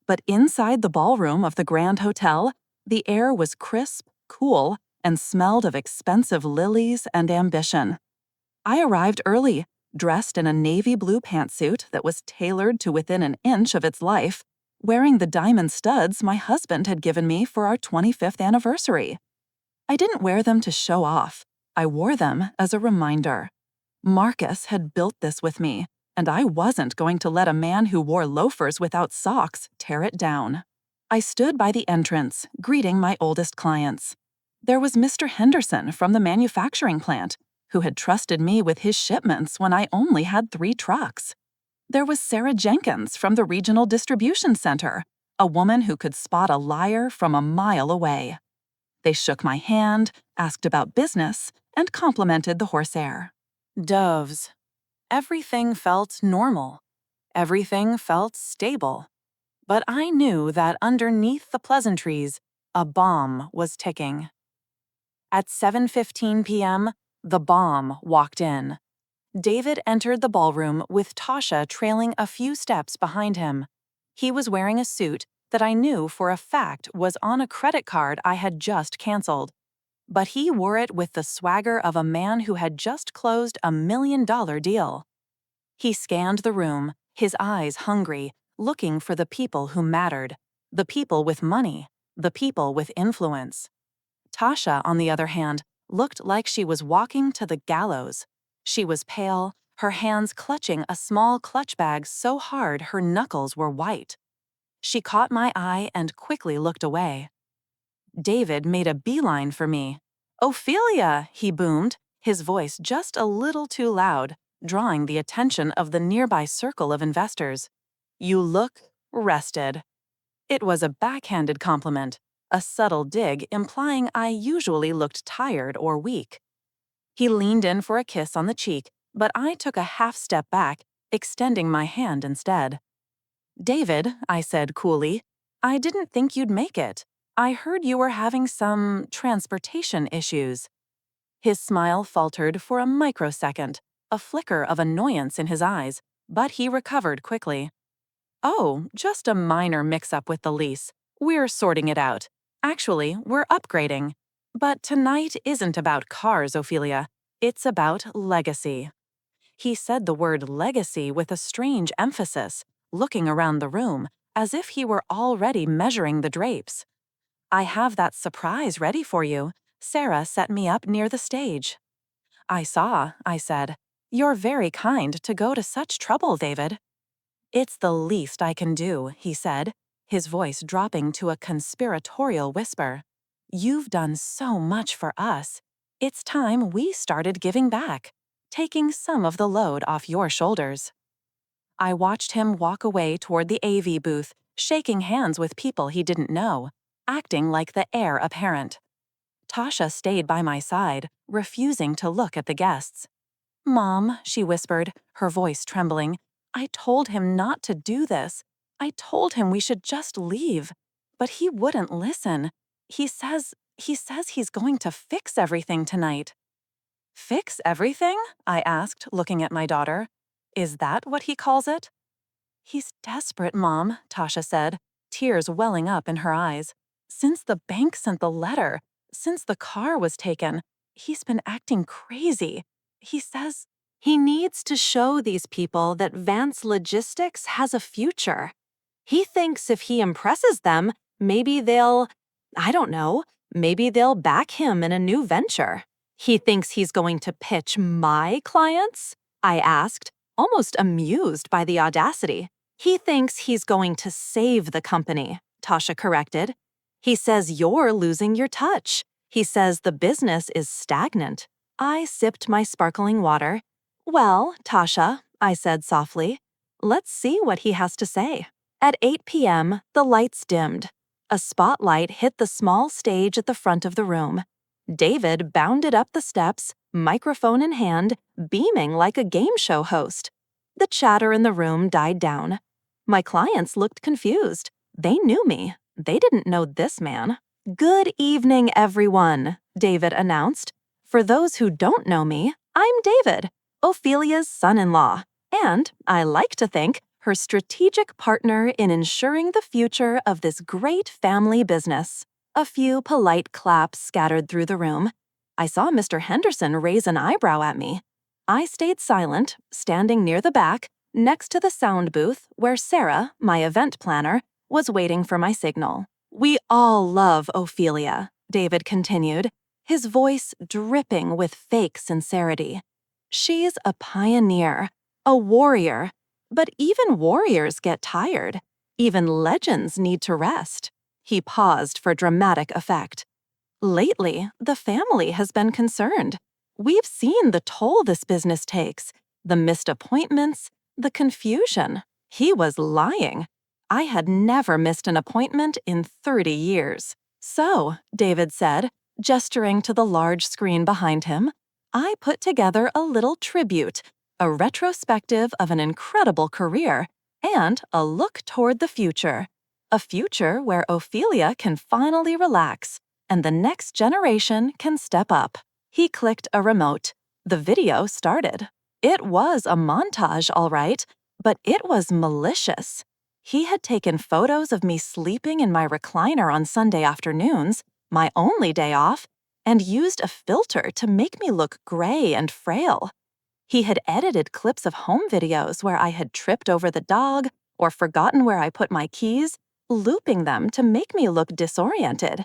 But inside the ballroom of the Grand Hotel, the air was crisp, cool, and smelled of expensive lilies and ambition. I arrived early, dressed in a navy blue pantsuit that was tailored to within an inch of its life, wearing the diamond studs my husband had given me for our 25th anniversary. I didn't wear them to show off. I wore them as a reminder. Marcus had built this with me, and I wasn't going to let a man who wore loafers without socks tear it down. I stood by the entrance, greeting my oldest clients. There was Mr. Henderson from the manufacturing plant, who had trusted me with his shipments when I only had 3 trucks. There was Sarah Jenkins from the Regional Distribution Center, a woman who could spot a liar from a mile away. They shook my hand, asked about business, and complimented the horsehair. Doves. Everything felt normal. Everything felt stable. But I knew that underneath the pleasantries, a bomb was ticking. At 7:15 p.m., the bomb walked in. David entered the ballroom with Tasha trailing a few steps behind him. He was wearing a suit that I knew for a fact was on a credit card I had just canceled. But he wore it with the swagger of a man who had just closed a $1 million deal. He scanned the room, his eyes hungry, looking for the people who mattered, the people with money, the people with influence. Tasha, on the other hand, looked like she was walking to the gallows. She was pale, her hands clutching a small clutch bag so hard her knuckles were white. She caught my eye and quickly looked away. David made a beeline for me. "Ophelia!" he boomed, his voice just a little too loud, drawing the attention of the nearby circle of investors. "You look rested." It was a backhanded compliment, a subtle dig implying I usually looked tired or weak. He leaned in for a kiss on the cheek, but I took a half step back, extending my hand instead. "David," I said coolly, "I didn't think you'd make it. I heard you were having some transportation issues." His smile faltered for a microsecond, a flicker of annoyance in his eyes, but he recovered quickly. "Oh, just a minor mix-up with the lease. We're sorting it out. Actually, we're upgrading. But tonight isn't about cars, Ophelia. It's about legacy." He said the word legacy with a strange emphasis, looking around the room, as if he were already measuring the drapes. "I have that surprise ready for you. Sarah set me up near the stage." "I saw," I said. "You're very kind to go to such trouble, David." "It's the least I can do," he said, his voice dropping to a conspiratorial whisper. "You've done so much for us. It's time we started giving back, taking some of the load off your shoulders." I watched him walk away toward the AV booth, shaking hands with people he didn't know, acting like the heir apparent. Tasha stayed by my side, refusing to look at the guests. "Mom," she whispered, her voice trembling, "I told him not to do this. I told him we should just leave. But he wouldn't listen. He says he's going to fix everything tonight." "Fix everything?" I asked, looking at my daughter. "Is that what he calls it?" "He's desperate, Mom," Tasha said, tears welling up in her eyes. "Since the bank sent the letter, since the car was taken, he's been acting crazy. He says he needs to show these people that Vance Logistics has a future. He thinks if he impresses them, maybe I don't know, maybe they'll back him in a new venture." "He thinks he's going to pitch my clients?" I asked, almost amused by the audacity. "He thinks he's going to save the company," Tasha corrected. "He says you're losing your touch. He says the business is stagnant. I sipped my sparkling water. Well, Tasha, I said softly, let's see what he has to say. At 8 p.m., the lights dimmed. A spotlight hit the small stage at the front of the room. David bounded up the steps, microphone in hand, beaming like a game show host. The chatter in the room died down. My clients looked confused. They knew me. They didn't know this man. Good evening, everyone, David announced. For those who don't know me, I'm David, Ophelia's son-in-law, and, I like to think, her strategic partner in ensuring the future of this great family business. A few polite claps scattered through the room. I saw Mr. Henderson raise an eyebrow at me. I stayed silent, standing near the back, next to the sound booth where Sarah, my event planner, was waiting for my signal. We all love Ophelia, David continued, his voice dripping with fake sincerity. She's a pioneer, a warrior, but even warriors get tired. Even legends need to rest. He paused for dramatic effect. Lately, the family has been concerned. We've seen the toll this business takes, the missed appointments, the confusion. He was lying. I had never missed an appointment in 30 years. So, David said, gesturing to the large screen behind him, I put together a little tribute, a retrospective of an incredible career, and a look toward the future. A future where Ophelia can finally relax, and the next generation can step up. He clicked a remote. The video started. It was a montage, all right, but it was malicious. He had taken photos of me sleeping in my recliner on Sunday afternoons, my only day off, and used a filter to make me look gray and frail. He had edited clips of home videos where I had tripped over the dog or forgotten where I put my keys, looping them to make me look disoriented.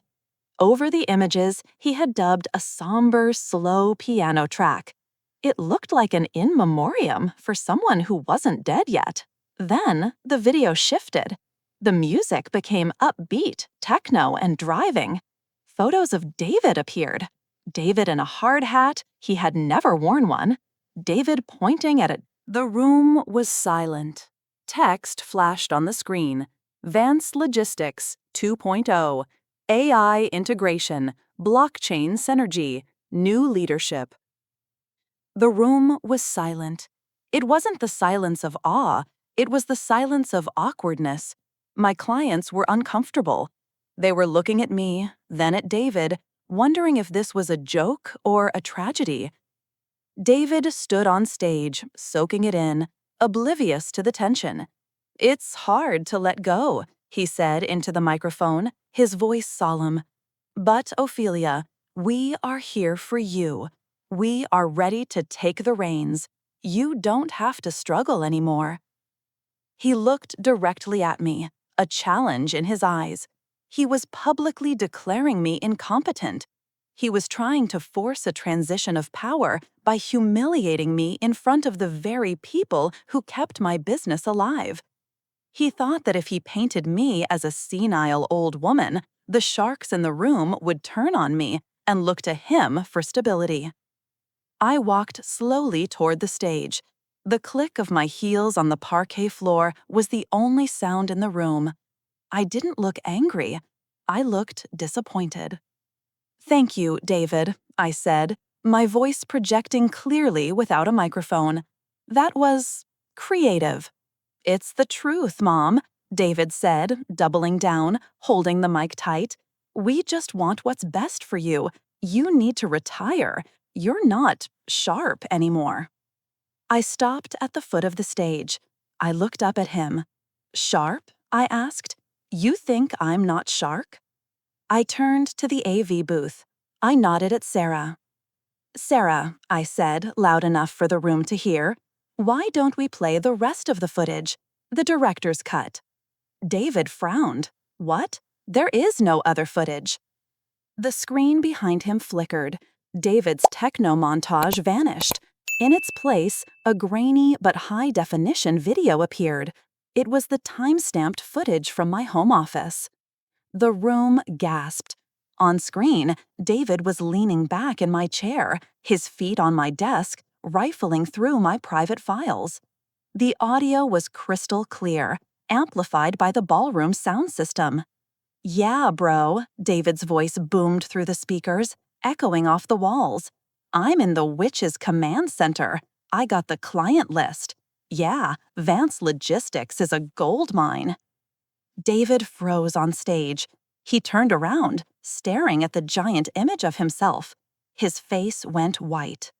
Over the images, he had dubbed a somber, slow piano track. It looked like an in memoriam for someone who wasn't dead yet. Then, the video shifted. The music became upbeat, techno, and driving. Photos of David appeared. David in a hard hat, he had never worn one. David pointing at it. The room was silent. Text flashed on the screen. Vance Logistics 2.0. AI integration, blockchain synergy, new leadership. The room was silent. It wasn't the silence of awe, it was the silence of awkwardness. My clients were uncomfortable. They were looking at me, then at David, wondering if this was a joke or a tragedy. David stood on stage, soaking it in, oblivious to the tension. It's hard to let go, he said into the microphone, his voice solemn. But, Ophelia, we are here for you. We are ready to take the reins. You don't have to struggle anymore. He looked directly at me, a challenge in his eyes. He was publicly declaring me incompetent. He was trying to force a transition of power by humiliating me in front of the very people who kept my business alive. He thought that if he painted me as a senile old woman, the sharks in the room would turn on me and look to him for stability. I walked slowly toward the stage. The click of my heels on the parquet floor was the only sound in the room. I didn't look angry. I looked disappointed. Thank you, David, I said, my voice projecting clearly without a microphone. That was creative. It's the truth, Mom, David said, doubling down, holding the mic tight. We just want what's best for you. You need to retire. You're not sharp anymore. I stopped at the foot of the stage. I looked up at him. Sharp? I asked. You think I'm not sharp? I turned to the AV booth. I nodded at Sarah. Sarah, I said, loud enough for the room to hear, why don't we play the rest of the footage? The director's cut. David frowned. What? There is no other footage. The screen behind him flickered. David's techno montage vanished. In its place, a grainy but high-definition video appeared. It was the time-stamped footage from my home office. The room gasped. On screen, David was leaning back in my chair, his feet on my desk, rifling through my private files. The audio was crystal clear, amplified by the ballroom sound system. "Yeah, bro," David's voice boomed through the speakers, echoing off the walls. "I'm in the Witch's command center. I got the client list. Yeah, Vance Logistics is a gold mine." David froze on stage. He turned around, staring at the giant image of himself. His face went white.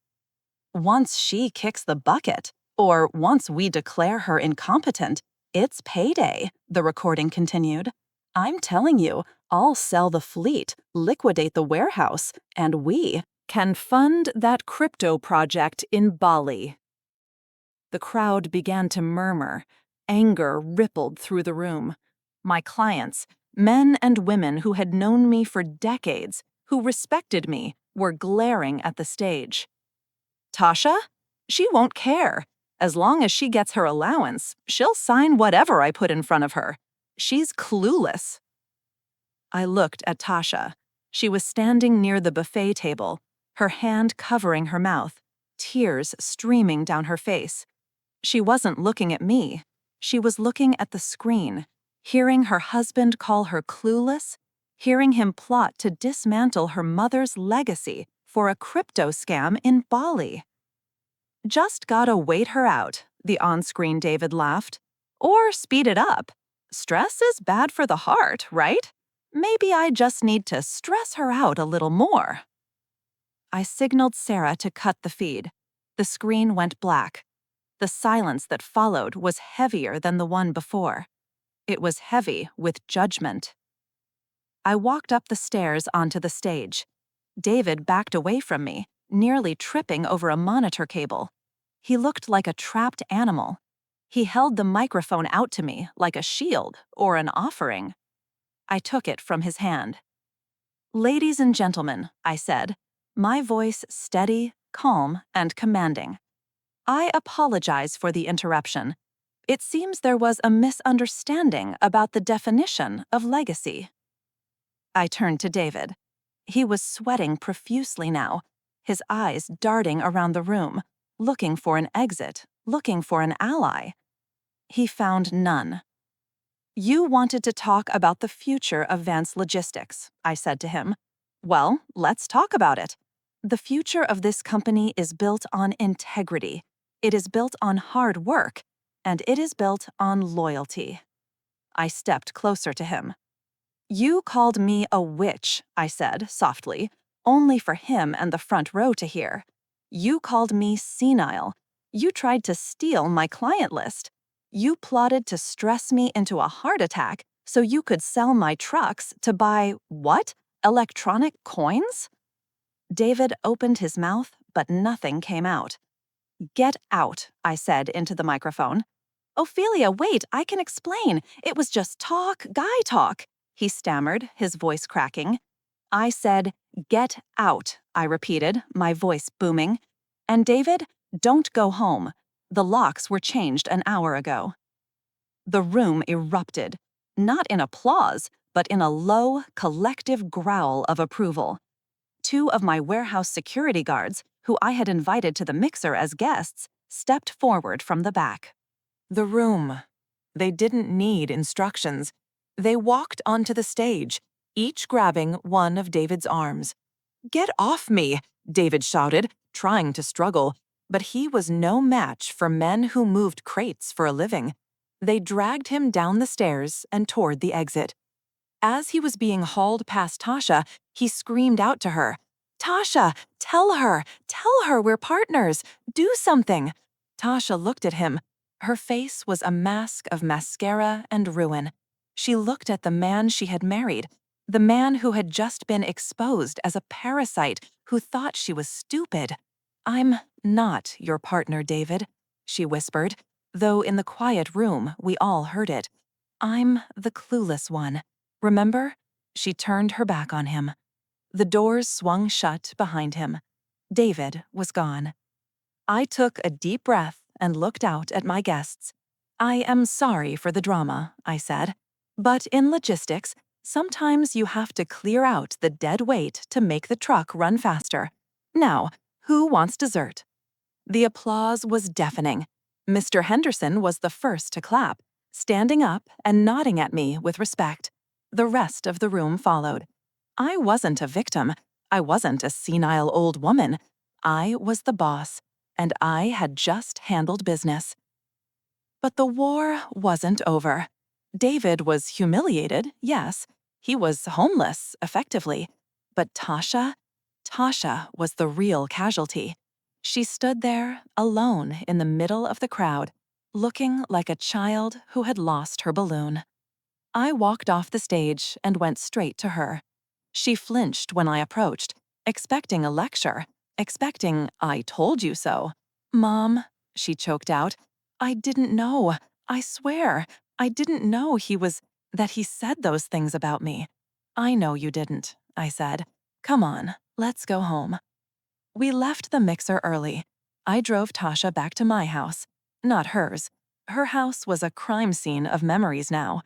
"Once she kicks the bucket, or once we declare her incompetent, it's payday," the recording continued. "I'm telling you, I'll sell the fleet, liquidate the warehouse, and we can fund that crypto project in Bali." The crowd began to murmur. Anger rippled through the room. My clients, men and women who had known me for decades, who respected me, were glaring at the stage. "Tasha? She won't care. As long as she gets her allowance, she'll sign whatever I put in front of her. She's clueless." I looked at Tasha. She was standing near the buffet table, her hand covering her mouth, tears streaming down her face. She wasn't looking at me. She was looking at the screen, hearing her husband call her clueless, hearing him plot to dismantle her mother's legacy for a crypto scam in Bali. "Just gotta wait her out," the on-screen David laughed. "Or speed it up. Stress is bad for the heart, right? Maybe I just need to stress her out a little more." I signaled Sarah to cut the feed. The screen went black. The silence that followed was heavier than the one before. It was heavy with judgment. I walked up the stairs onto the stage. David backed away from me, nearly tripping over a monitor cable. He looked like a trapped animal. He held the microphone out to me like a shield or an offering. I took it from his hand. "Ladies and gentlemen," I said, my voice steady, calm, and commanding. "I apologize for the interruption. It seems there was a misunderstanding about the definition of legacy." I turned to David. He was sweating profusely now, his eyes darting around the room, looking for an exit, looking for an ally. He found none. "You wanted to talk about the future of Vance Logistics," I said to him. "Well, let's talk about it. The future of this company is built on integrity. It is built on hard work, and it is built on loyalty." I stepped closer to him. "You called me a witch," I said softly, only for him and the front row to hear. "You called me senile. You tried to steal my client list. You plotted to stress me into a heart attack so you could sell my trucks to buy, what? Electronic coins?" David opened his mouth, but nothing came out. "Get out," I said into the microphone. "Ophelia, wait, I can explain. It was just talk, guy talk," he stammered, his voice cracking. I said, "Get out," I repeated, my voice booming. "And David, don't go home. The locks were changed an hour ago." The room erupted, not in applause, but in a low, collective growl of approval. Two of my warehouse security guards, who I had invited to the mixer as guests, stepped forward from the back. The room. They didn't need instructions. They walked onto the stage, each grabbing one of David's arms. "Get off me!" David shouted, trying to struggle, but he was no match for men who moved crates for a living. They dragged him down the stairs and toward the exit. As he was being hauled past Tasha, he screamed out to her, "Tasha, tell her we're partners. Do something." Tasha looked at him. Her face was a mask of mascara and ruin. She looked at the man she had married, the man who had just been exposed as a parasite who thought she was stupid. "I'm not your partner, David," she whispered, though in the quiet room we all heard it. "I'm the clueless one. Remember?" She turned her back on him. The doors swung shut behind him. David was gone. I took a deep breath and looked out at my guests. "I am sorry for the drama," I said. "But in logistics, Sometimes you have to clear out the dead weight to make the truck run faster. Now, who wants dessert? The applause was deafening. Mr. Henderson was the first to clap, standing up and nodding at me with respect. The rest of the room followed. I wasn't a victim. I wasn't a senile old woman. I was the boss, and I had just handled business. But the war wasn't over. David was humiliated, yes. He was homeless, effectively. But Tasha was the real casualty. She stood there, alone in the middle of the crowd, looking like a child who had lost her balloon. I walked off the stage and went straight to her. She flinched when I approached, expecting a lecture, expecting "I told you so." "Mom," she choked out, "I didn't know. I swear, I didn't know that he said those things about me." "I know you didn't," I said. "Come on, let's go home." We left the mixer early. I drove Tasha back to my house, not hers. Her house was a crime scene of memories now.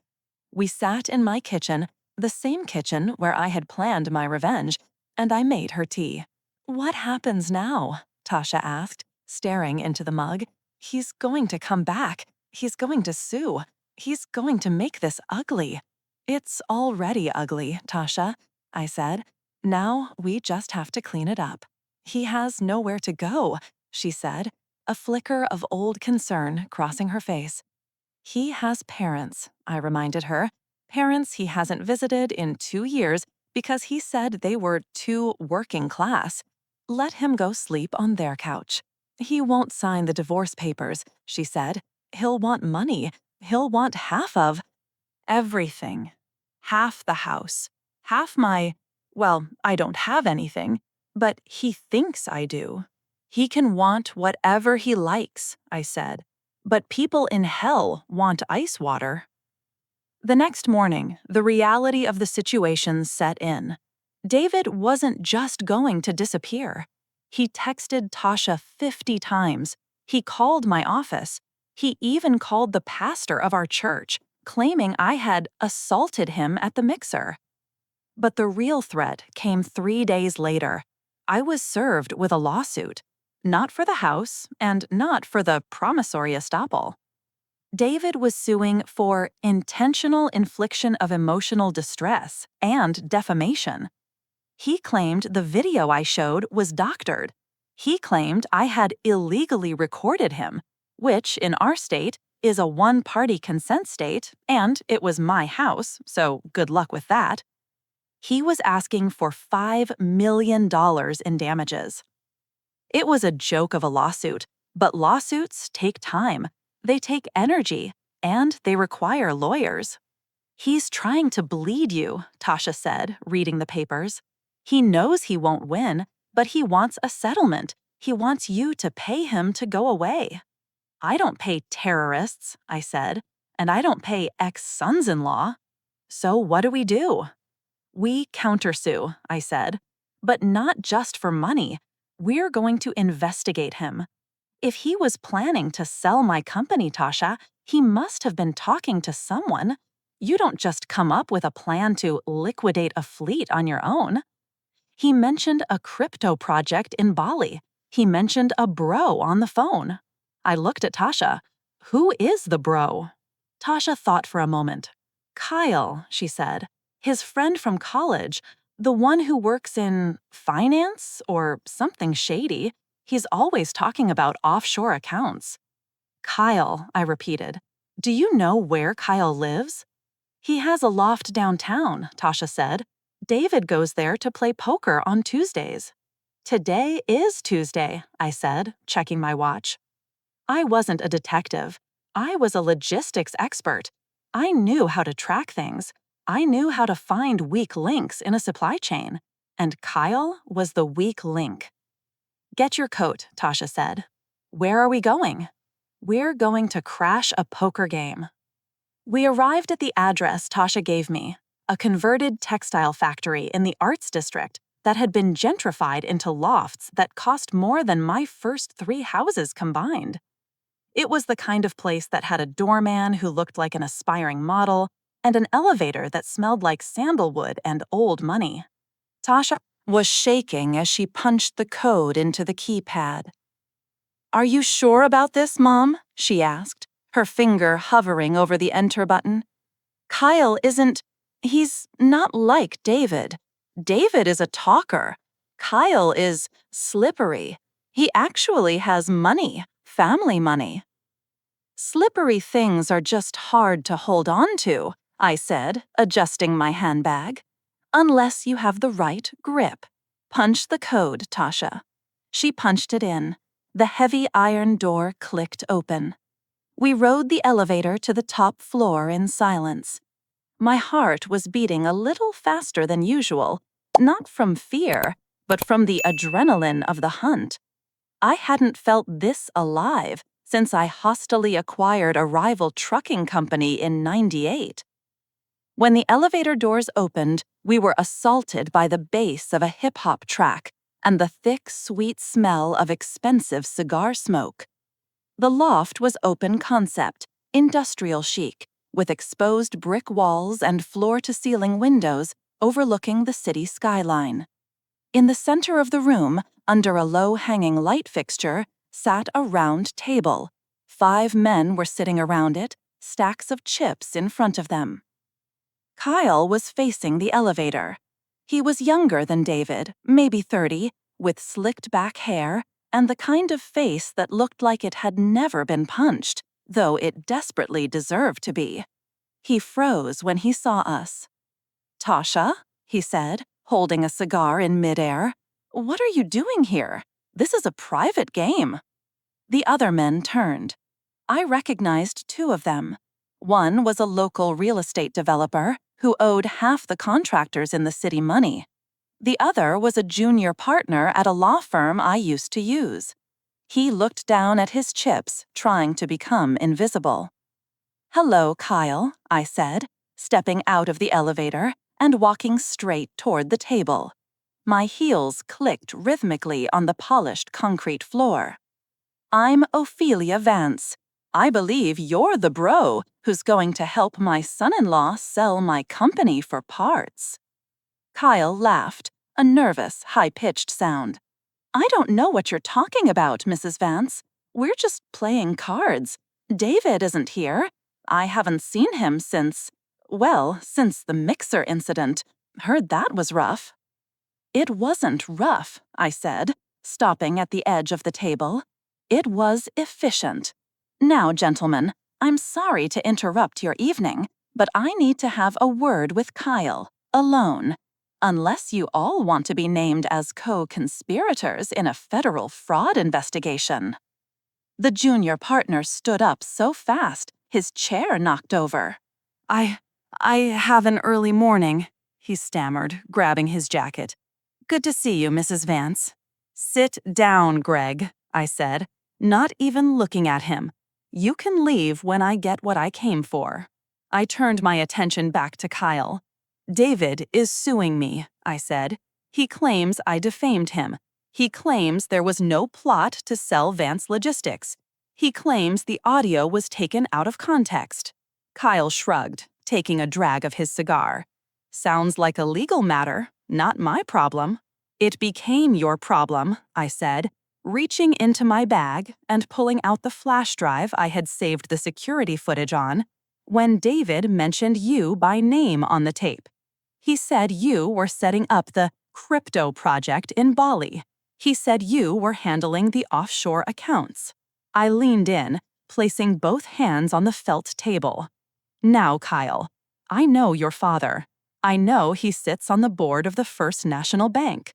We sat in my kitchen, the same kitchen where I had planned my revenge, and I made her tea. "What happens now?" Tasha asked, staring into the mug. "He's going to come back. He's going to sue. He's going to make this ugly." "It's already ugly, Tasha," I said. "Now we just have to clean it up." "He has nowhere to go," she said, a flicker of old concern crossing her face. "He has parents," I reminded her. "Parents he hasn't visited in 2 years because he said they were too working class. Let him go sleep on their couch." "He won't sign the divorce papers," she said. "He'll want money. He'll want half of everything. Half the house. Half my, well, I don't have anything, but he thinks I do." "He can want whatever he likes," I said. "But people in hell want ice water." The next morning, the reality of the situation set in. David wasn't just going to disappear. He texted Tasha 50 times. He called my office. He even called the pastor of our church, claiming I had assaulted him at the mixer. But the real threat came 3 days later. I was served with a lawsuit. Not for the house, and not for the promissory estoppel. David was suing for intentional infliction of emotional distress and defamation. He claimed the video I showed was doctored. He claimed I had illegally recorded him, which, in our state, is a one-party consent state, and it was my house, so good luck with that. He was asking for $5 million in damages. It was a joke of a lawsuit, but lawsuits take time. They take energy, and they require lawyers. "He's trying to bleed you," Tasha said, reading the papers. "He knows he won't win, but he wants a settlement. He wants you to pay him to go away." "I don't pay terrorists," I said, "and I don't pay ex-sons-in-law. So what do we do?" "We countersue," I said. "But not just for money. We're going to investigate him. If he was planning to sell my company, Tasha, he must have been talking to someone. You don't just come up with a plan to liquidate a fleet on your own." He mentioned a crypto project in Bali. He mentioned a bro on the phone. I looked at Tasha. "Who is the bro?" Tasha thought for a moment. "Kyle," she said. "His friend from college, the one who works in finance or something shady. He's always talking about offshore accounts." "Kyle," I repeated. "Do you know where Kyle lives?" "He has a loft downtown," Tasha said. "David goes there to play poker on Tuesdays." "Today is Tuesday," I said, checking my watch. I wasn't a detective. I was a logistics expert. I knew how to track things. I knew how to find weak links in a supply chain. And Kyle was the weak link. "Get your coat," Tasha said. "Where are we going?" "We're going to crash a poker game." We arrived at the address Tasha gave me, a converted textile factory in the Arts District that had been gentrified into lofts that cost more than my first 3 houses combined. It was the kind of place that had a doorman who looked like an aspiring model, and an elevator that smelled like sandalwood and old money. Tasha was shaking as she punched the code into the keypad. "Are you sure about this, Mom?" she asked, her finger hovering over the enter button. "Kyle he's not like David. David is a talker. Kyle is slippery. He actually has money, family money." "Slippery things are just hard to hold on to," I said, adjusting my handbag. "Unless you have the right grip. Punch the code, Tasha." She punched it in. The heavy iron door clicked open. We rode the elevator to the top floor in silence. My heart was beating a little faster than usual, not from fear, but from the adrenaline of the hunt. I hadn't felt this alive since I hostily acquired a rival trucking company in '98. When the elevator doors opened, we were assaulted by the bass of a hip-hop track and the thick, sweet smell of expensive cigar smoke. The loft was open concept, industrial chic, with exposed brick walls and floor-to-ceiling windows overlooking the city skyline. In the center of the room, under a low-hanging light fixture, sat a round table. 5 men were sitting around it, stacks of chips in front of them. Kyle was facing the elevator. He was younger than David, maybe 30, with slicked-back hair and the kind of face that looked like it had never been punched, though it desperately deserved to be. He froze when he saw us. "Tasha," he said, holding a cigar in midair, "what are you doing here? This is a private game." The other men turned. I recognized 2 of them. One was a local real estate developer who owed half the contractors in the city money. The other was a junior partner at a law firm I used to use. He looked down at his chips, trying to become invisible. "Hello, Kyle," I said, stepping out of the elevator and walking straight toward the table. My heels clicked rhythmically on the polished concrete floor. "I'm Ophelia Vance. I believe you're the bro who's going to help my son-in-law sell my company for parts." Kyle laughed, a nervous, high-pitched sound. "I don't know what you're talking about, Mrs. Vance. We're just playing cards. David isn't here. I haven't seen him since the mixer incident. Heard that was rough." "It wasn't rough," I said, stopping at the edge of the table. "It was efficient. Now, gentlemen, I'm sorry to interrupt your evening, but I need to have a word with Kyle, alone. Unless you all want to be named as co-conspirators in a federal fraud investigation." The junior partner stood up so fast, his chair knocked over. I have an early morning," he stammered, grabbing his jacket. "Good to see you, Mrs. Vance." "Sit down, Greg," I said, not even looking at him. "You can leave when I get what I came for." I turned my attention back to Kyle. "David is suing me," I said. "He claims I defamed him. He claims there was no plot to sell Vance Logistics. He claims the audio was taken out of context." Kyle shrugged, taking a drag of his cigar. "Sounds like a legal matter, not my problem." "It became your problem," I said, reaching into my bag and pulling out the flash drive I had saved the security footage on, "when David mentioned you by name on the tape. He said you were setting up the crypto project in Bali. He said you were handling the offshore accounts." I leaned in, placing both hands on the felt table. "Now, Kyle, I know your father. I know he sits on the board of the First National Bank.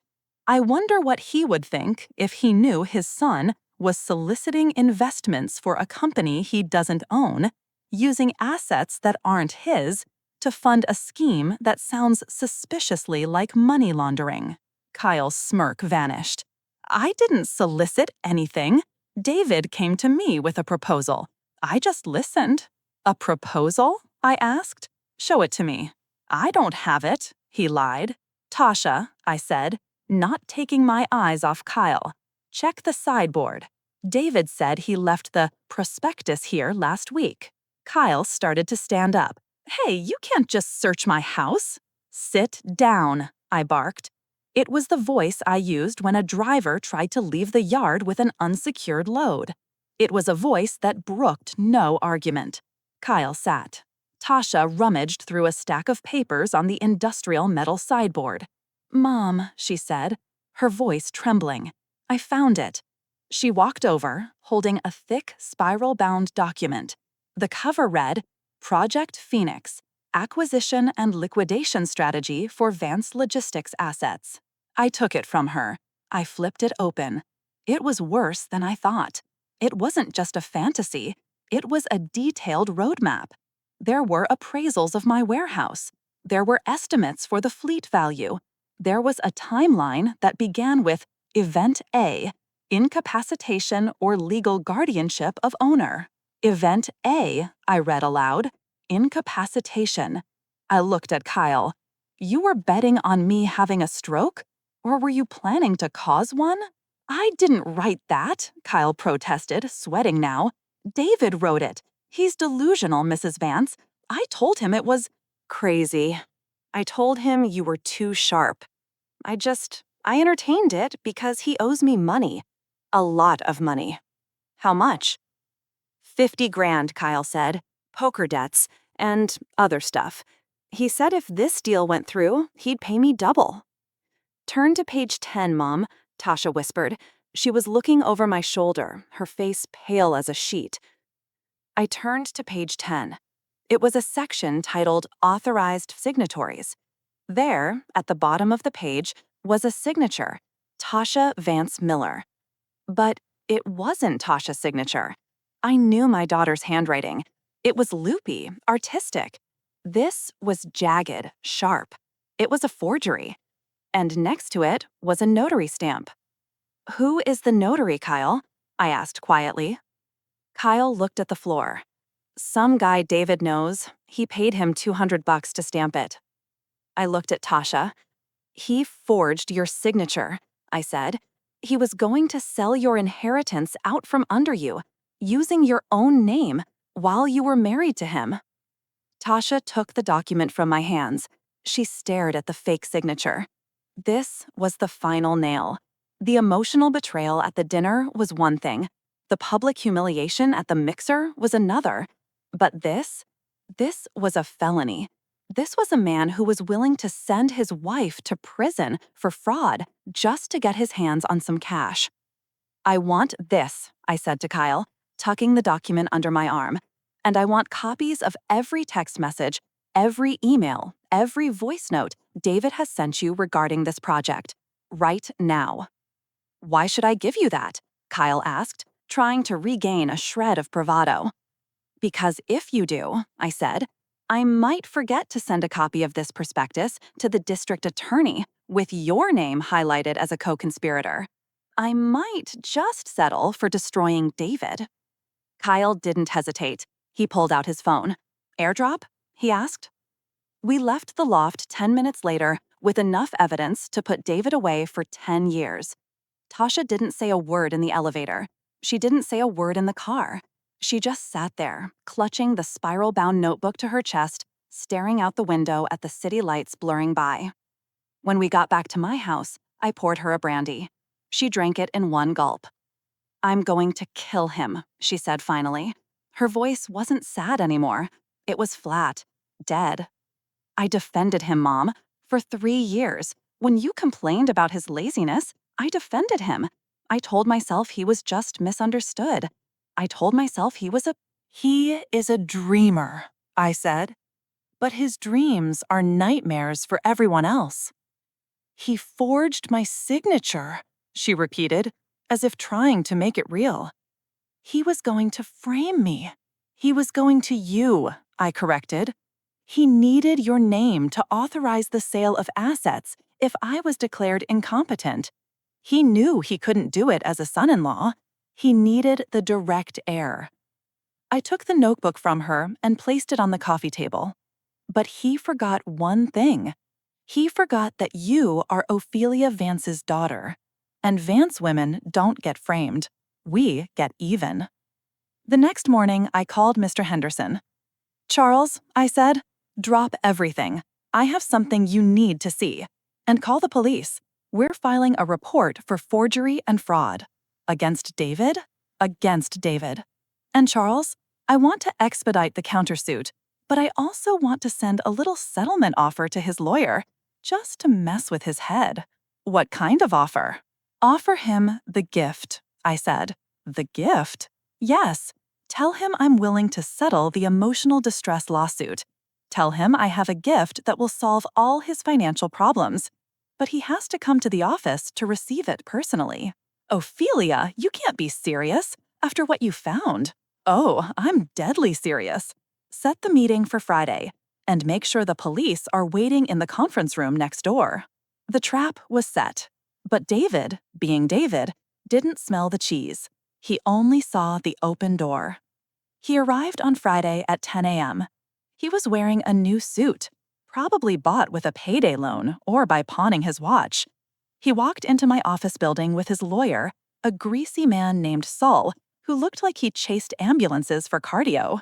I wonder what he would think if he knew his son was soliciting investments for a company he doesn't own, using assets that aren't his, to fund a scheme that sounds suspiciously like money laundering." Kyle's smirk vanished. "I didn't solicit anything. David came to me with a proposal. I just listened." "A proposal?" I asked. "Show it to me." "I don't have it," he lied. "Tasha," I said, not taking my eyes off Kyle, "check the sideboard. David said he left the prospectus here last week." Kyle started to stand up, Hey, you can't just search my house. Sit down, I barked. It was the voice I used when a driver tried to leave the yard with an unsecured load. It was a voice that brooked no argument. Kyle sat. Tasha rummaged through a stack of papers on the industrial metal sideboard. Mom, she said, her voice trembling. I found it. She walked over, holding a thick, spiral-bound document. The cover read, Project Phoenix, Acquisition and Liquidation Strategy for Vance Logistics Assets. I took it from her. I flipped it open. It was worse than I thought. It wasn't just a fantasy. It was a detailed roadmap. There were appraisals of my warehouse. There were estimates for the fleet value. There was a timeline that began with Event A, incapacitation or legal guardianship of owner. Event A, I read aloud, incapacitation. I looked at Kyle. You were betting on me having a stroke? Or were you planning to cause one? I didn't write that, Kyle protested, sweating now. David wrote it. He's delusional, Mrs. Vance. I told him it was crazy. I told him you were too sharp. I entertained it because he owes me money. A lot of money. How much? 50 grand, Kyle said. Poker debts and other stuff. He said if this deal went through, he'd pay me double. Turn to page 10, Mom, Tasha whispered. She was looking over my shoulder, her face pale as a sheet. I turned to page 10. It was a section titled Authorized Signatories. There, at the bottom of the page, was a signature, Tasha Vance Miller. But it wasn't Tasha's signature. I knew my daughter's handwriting. It was loopy, artistic. This was jagged, sharp. It was a forgery. And next to it was a notary stamp. Who is the notary, Kyle? I asked quietly. Kyle looked at the floor. Some guy David knows. He paid him $200 to stamp it. I looked at Tasha. He forged your signature, I said. He was going to sell your inheritance out from under you, using your own name, while you were married to him. Tasha took the document from my hands. She stared at the fake signature. This was the final nail. The emotional betrayal at the dinner was one thing. The public humiliation at the mixer was another. But this was a felony. This was a man who was willing to send his wife to prison for fraud just to get his hands on some cash. I want this, I said to Kyle, tucking the document under my arm. And I want copies of every text message, every email, every voice note David has sent you regarding this project. Right now. Why should I give you that? Kyle asked, trying to regain a shred of bravado. Because if you do, I said, I might forget to send a copy of this prospectus to the district attorney with your name highlighted as a co-conspirator. I might just settle for destroying David. Kyle didn't hesitate. He pulled out his phone. Airdrop? He asked. We left the loft 10 minutes later with enough evidence to put David away for 10 years. Tasha didn't say a word in the elevator. She didn't say a word in the car. She just sat there, clutching the spiral-bound notebook to her chest, staring out the window at the city lights blurring by. When we got back to my house, I poured her a brandy. She drank it in one gulp. I'm going to kill him, she said finally. Her voice wasn't sad anymore. It was flat, dead. I defended him, Mom, for 3 years. When you complained about his laziness, I defended him. I told myself he was just misunderstood. I told myself he is a dreamer, I said. But his dreams are nightmares for everyone else. He forged my signature, she repeated, as if trying to make it real. He was going to frame me. He was going to you, I corrected. He needed your name to authorize the sale of assets if I was declared incompetent. He knew he couldn't do it as a son-in-law. He needed the direct heir. I took the notebook from her and placed it on the coffee table. But he forgot one thing. He forgot that you are Ophelia Vance's daughter. And Vance women don't get framed. We get even. The next morning, I called Mr. Henderson. Charles, I said, Drop everything. I have something you need to see. And call the police. We're filing a report for forgery and fraud. Against David? Against David. And Charles, I want to expedite the countersuit, but I also want to send a little settlement offer to his lawyer, just to mess with his head. What kind of offer? Offer him the gift, I said. The gift? Yes. Tell him I'm willing to settle the emotional distress lawsuit. Tell him I have a gift that will solve all his financial problems. But he has to come to the office to receive it personally. Ophelia, you can't be serious after what you found. Oh, I'm deadly serious. Set the meeting for Friday, and make sure the police are waiting in the conference room next door. The trap was set, but David, being David, didn't smell the cheese. He only saw the open door. He arrived on Friday at 10 a.m. He was wearing a new suit, probably bought with a payday loan or by pawning his watch. He walked into my office building with his lawyer, a greasy man named Saul, who looked like he chased ambulances for cardio.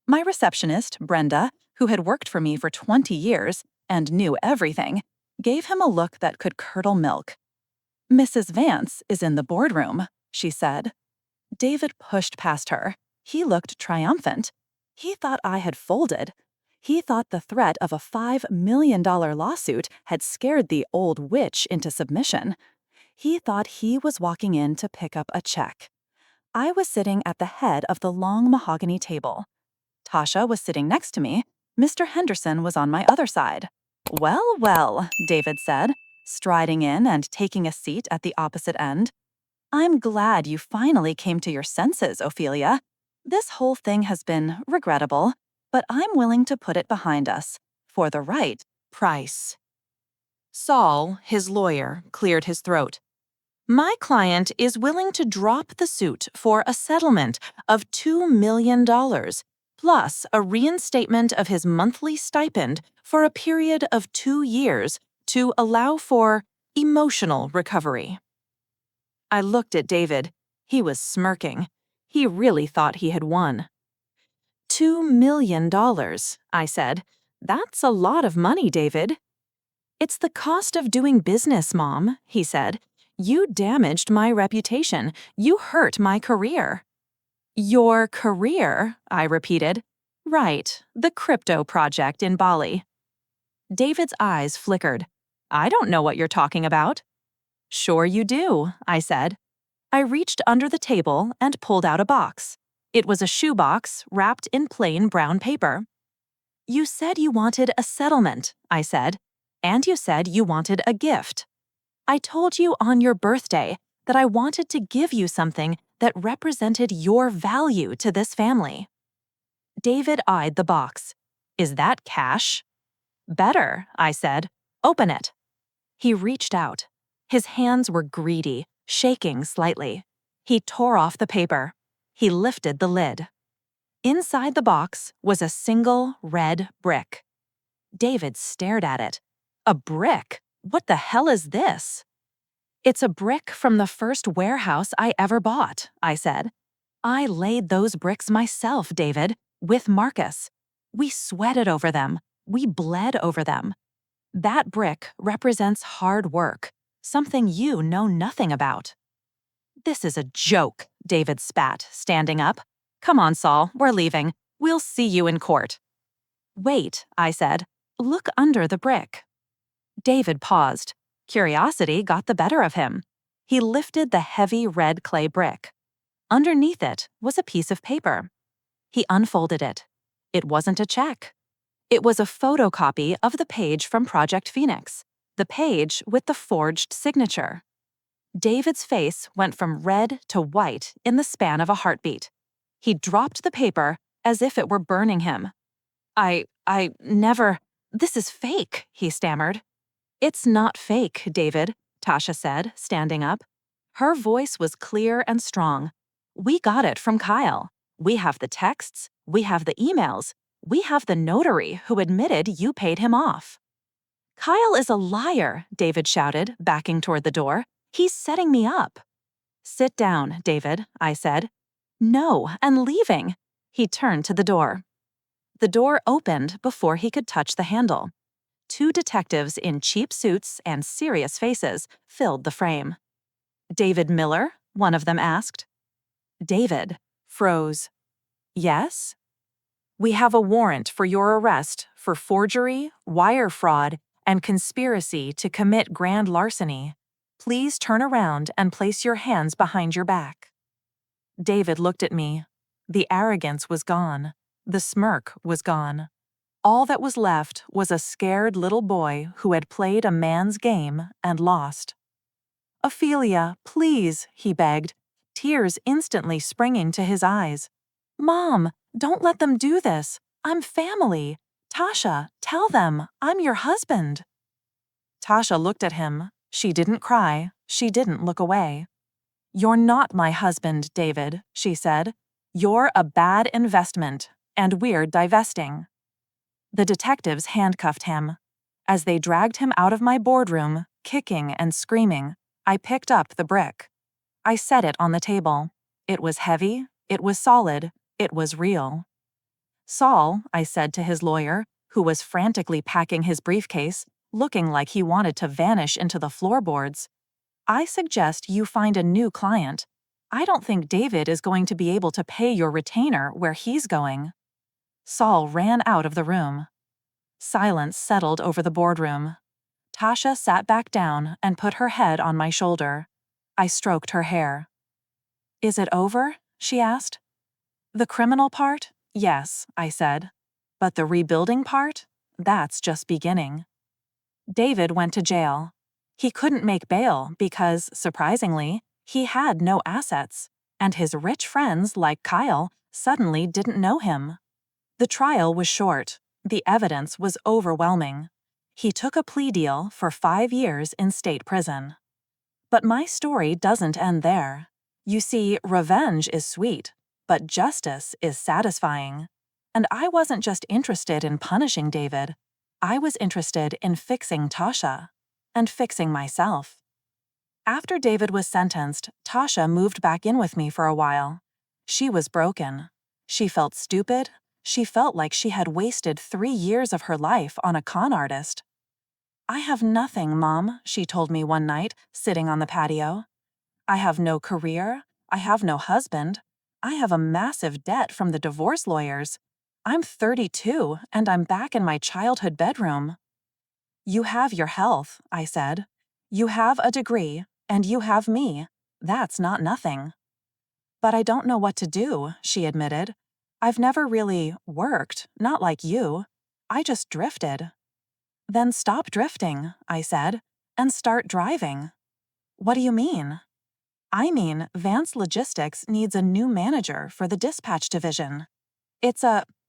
My receptionist, Brenda, who had worked for me for 20 years and knew everything, gave him a look that could curdle milk. "Mrs. Vance is in the boardroom," she said. David pushed past her. He looked triumphant. He thought I had folded. He thought the threat of a $5 million lawsuit had scared the old witch into submission. He thought he was walking in to pick up a check. I was sitting at the head of the long mahogany table. Tasha was sitting next to me. Mr. Henderson was on my other side. "Well, well," David said, striding in and taking a seat at the opposite end. "I'm glad you finally came to your senses, Ophelia. This whole thing has been regrettable, but I'm willing to put it behind us for the right price." Saul, his lawyer, cleared his throat. "My client is willing to drop the suit for a settlement of $2 million, plus a reinstatement of his monthly stipend for a period of 2 years to allow for emotional recovery." I looked at David. He was smirking. He really thought he had won. $2 million, I said. "That's a lot of money, David." "It's the cost of doing business, Mom," he said. "You damaged my reputation. You hurt my career." "Your career?" I repeated. "Right, the crypto project in Bali." David's eyes flickered. "I don't know what you're talking about." "Sure you do," I said. I reached under the table and pulled out a box. It was a shoebox wrapped in plain brown paper. "You said you wanted a settlement," I said, "and you said you wanted a gift. I told you on your birthday that I wanted to give you something that represented your value to this family." David eyed the box. "Is that cash?" "Better," I said. "Open it." He reached out. His hands were greedy, shaking slightly. He tore off the paper. He lifted the lid. Inside the box was a single red brick. David stared at it. "A brick? What the hell is this?" "It's a brick from the first warehouse I ever bought," I said. "I laid those bricks myself, David, with Marcus. We sweated over them. We bled over them. That brick represents hard work, something you know nothing about." "This is a joke," David spat, standing up. "Come on, Saul, we're leaving. We'll see you in court." "Wait," I said. "Look under the brick." David paused. Curiosity got the better of him. He lifted the heavy red clay brick. Underneath it was a piece of paper. He unfolded it. It wasn't a check. It was a photocopy of the page from Project Phoenix, the page with the forged signature. David's face went from red to white in the span of a heartbeat. He dropped the paper as if it were burning him. I never, this is fake," he stammered. "It's not fake, David," Tasha said, standing up. Her voice was clear and strong. "We got it from Kyle. We have the texts, we have the emails, we have the notary who admitted you paid him off." "Kyle is a liar," David shouted, backing toward the door. "He's setting me up." "Sit down, David," I said. "No, and leaving." He turned to the door. The door opened before he could touch the handle. Two detectives in cheap suits and serious faces filled the frame. "David Miller?" one of them asked. David froze. "Yes?" "We have a warrant for your arrest for forgery, wire fraud, and conspiracy to commit grand larceny. Please turn around and place your hands behind your back." David looked at me. The arrogance was gone. The smirk was gone. All that was left was a scared little boy who had played a man's game and lost. "Ophelia, please," he begged, tears instantly springing to his eyes. "Mom, don't let them do this. I'm family. Tasha, tell them, I'm your husband." Tasha looked at him. She didn't cry. She didn't look away. "You're not my husband, David," she said. "You're a bad investment, and we're divesting." The detectives handcuffed him. As they dragged him out of my boardroom, kicking and screaming, I picked up the brick. I set it on the table. It was heavy, it was solid, it was real. "Saul," I said to his lawyer, who was frantically packing his briefcase, looking like he wanted to vanish into the floorboards, "I suggest you find a new client. I don't think David is going to be able to pay your retainer where he's going." Saul ran out of the room. Silence settled over the boardroom. Tasha sat back down and put her head on my shoulder. I stroked her hair. "Is it over?" she asked. "The criminal part? Yes," I said. "But the rebuilding part? That's just beginning." David went to jail. He couldn't make bail because, surprisingly, he had no assets, and his rich friends like Kyle suddenly didn't know him. The trial was short. The evidence was overwhelming. He took a plea deal for 5 years in state prison. But my story doesn't end there. You see, revenge is sweet, but justice is satisfying. And I wasn't just interested in punishing David. I was interested in fixing Tasha and fixing myself. After David was sentenced, Tasha moved back in with me for a while. She was broken. She felt stupid. She felt like she had wasted 3 years of her life on a con artist. "I have nothing, Mom," she told me one night, sitting on the patio. "I have no career. I have no husband. I have a massive debt from the divorce lawyers. I'm 32, and I'm back in my childhood bedroom." "You have your health," I said. "You have a degree, and you have me. That's not nothing." "But I don't know what to do," she admitted. "I've never really worked, not like you. I just drifted." "Then stop drifting," I said, "and start driving." "What do you mean?" "I mean, Vance Logistics needs a new manager for the dispatch division. It's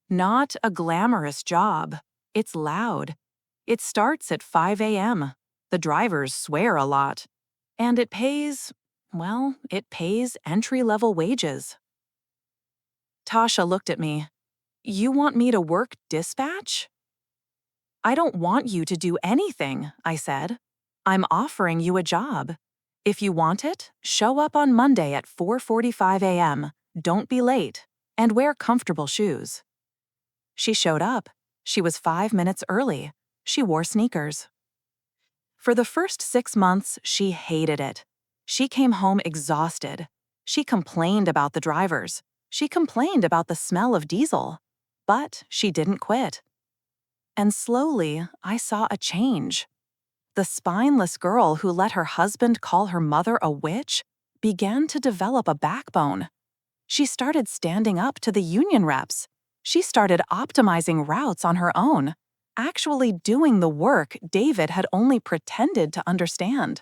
not a glamorous job. It's loud. It starts at 5 a.m. The drivers swear a lot. And it pays, well, it pays entry-level wages." Tasha looked at me. "You want me to work dispatch?" "I don't want you to do anything," I said. "I'm offering you a job. If you want it, show up on Monday at 4:45 a.m. Don't be late, and wear comfortable shoes." She showed up. She was 5 minutes early. She wore sneakers. For the first 6 months, she hated it. She came home exhausted. She complained about the drivers. She complained about the smell of diesel. But she didn't quit. And slowly, I saw a change. The spineless girl who let her husband call her mother a witch began to develop a backbone. She started standing up to the union reps. She started optimizing routes on her own, actually doing the work David had only pretended to understand.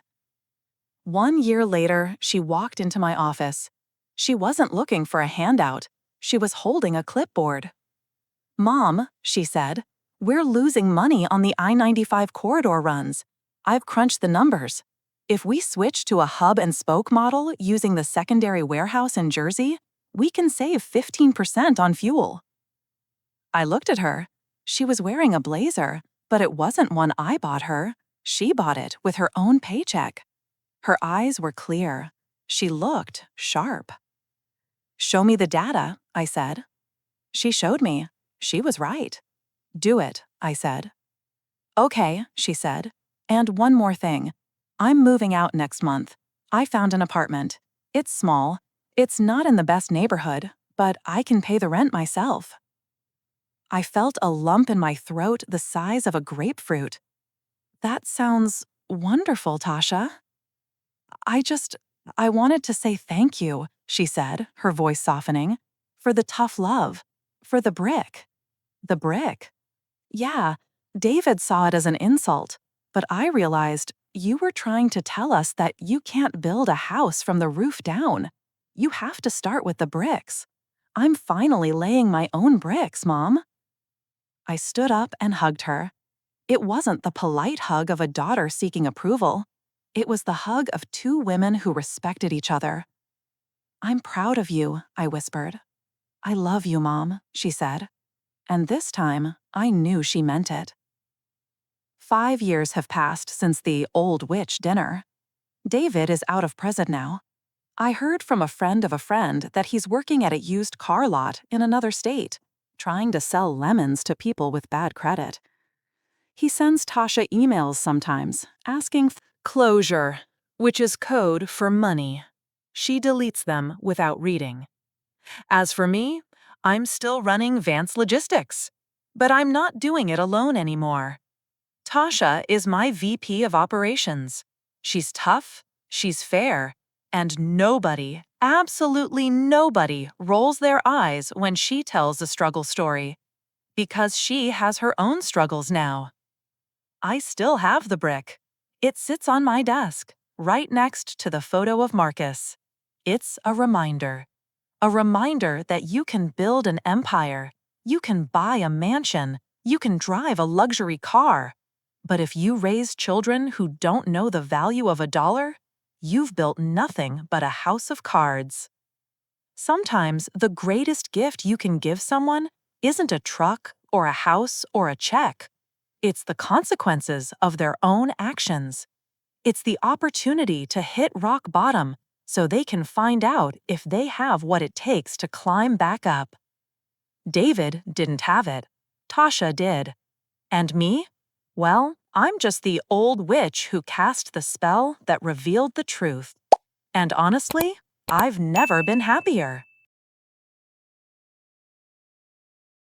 1 year later, she walked into my office. She wasn't looking for a handout. She was holding a clipboard. "Mom," she said, "we're losing money on the I-95 corridor runs. I've crunched the numbers. If we switch to a hub and spoke model using the secondary warehouse in Jersey, we can save 15% on fuel." I looked at her. She was wearing a blazer, but it wasn't one I bought her. She bought it with her own paycheck. Her eyes were clear. She looked sharp. "Show me the data," I said. She showed me. She was right. Do it, I said. Okay, she said. And one more thing. I'm moving out next month. I found an apartment. It's small. It's not in the best neighborhood, but I can pay the rent myself. I felt a lump in my throat the size of a grapefruit. That sounds wonderful, Tasha. I just, I wanted to say thank you, she said, her voice softening, for the tough love, for the brick. The brick. Yeah, David saw it as an insult, but I realized you were trying to tell us that you can't build a house from the roof down. You have to start with the bricks. I'm finally laying my own bricks, Mom. I stood up and hugged her. It wasn't the polite hug of a daughter seeking approval. It was the hug of two women who respected each other. I'm proud of you, I whispered. I love you, Mom, she said. And this time, I knew she meant it. 5 years have passed since the old witch dinner. David is out of prison now. I heard from a friend of a friend that he's working at a used car lot in another state, trying to sell lemons to people with bad credit. He sends Tasha emails sometimes, asking closure, which is code for money. She deletes them without reading. As for me, I'm still running Vance Logistics, but I'm not doing it alone anymore. Tasha is my VP of operations. She's tough, she's fair, and nobody, absolutely nobody, rolls their eyes when she tells a struggle story. Because she has her own struggles now. I still have the brick. It sits on my desk, right next to the photo of Marcus. It's a reminder. A reminder that you can build an empire, you can buy a mansion, you can drive a luxury car. But if you raise children who don't know the value of a dollar, you've built nothing but a house of cards. Sometimes the greatest gift you can give someone isn't a truck or a house or a check. It's the consequences of their own actions. It's the opportunity to hit rock bottom so they can find out if they have what it takes to climb back up. David didn't have it. Tasha did. And me? Well, I'm just the old witch who cast the spell that revealed the truth. And honestly, I've never been happier.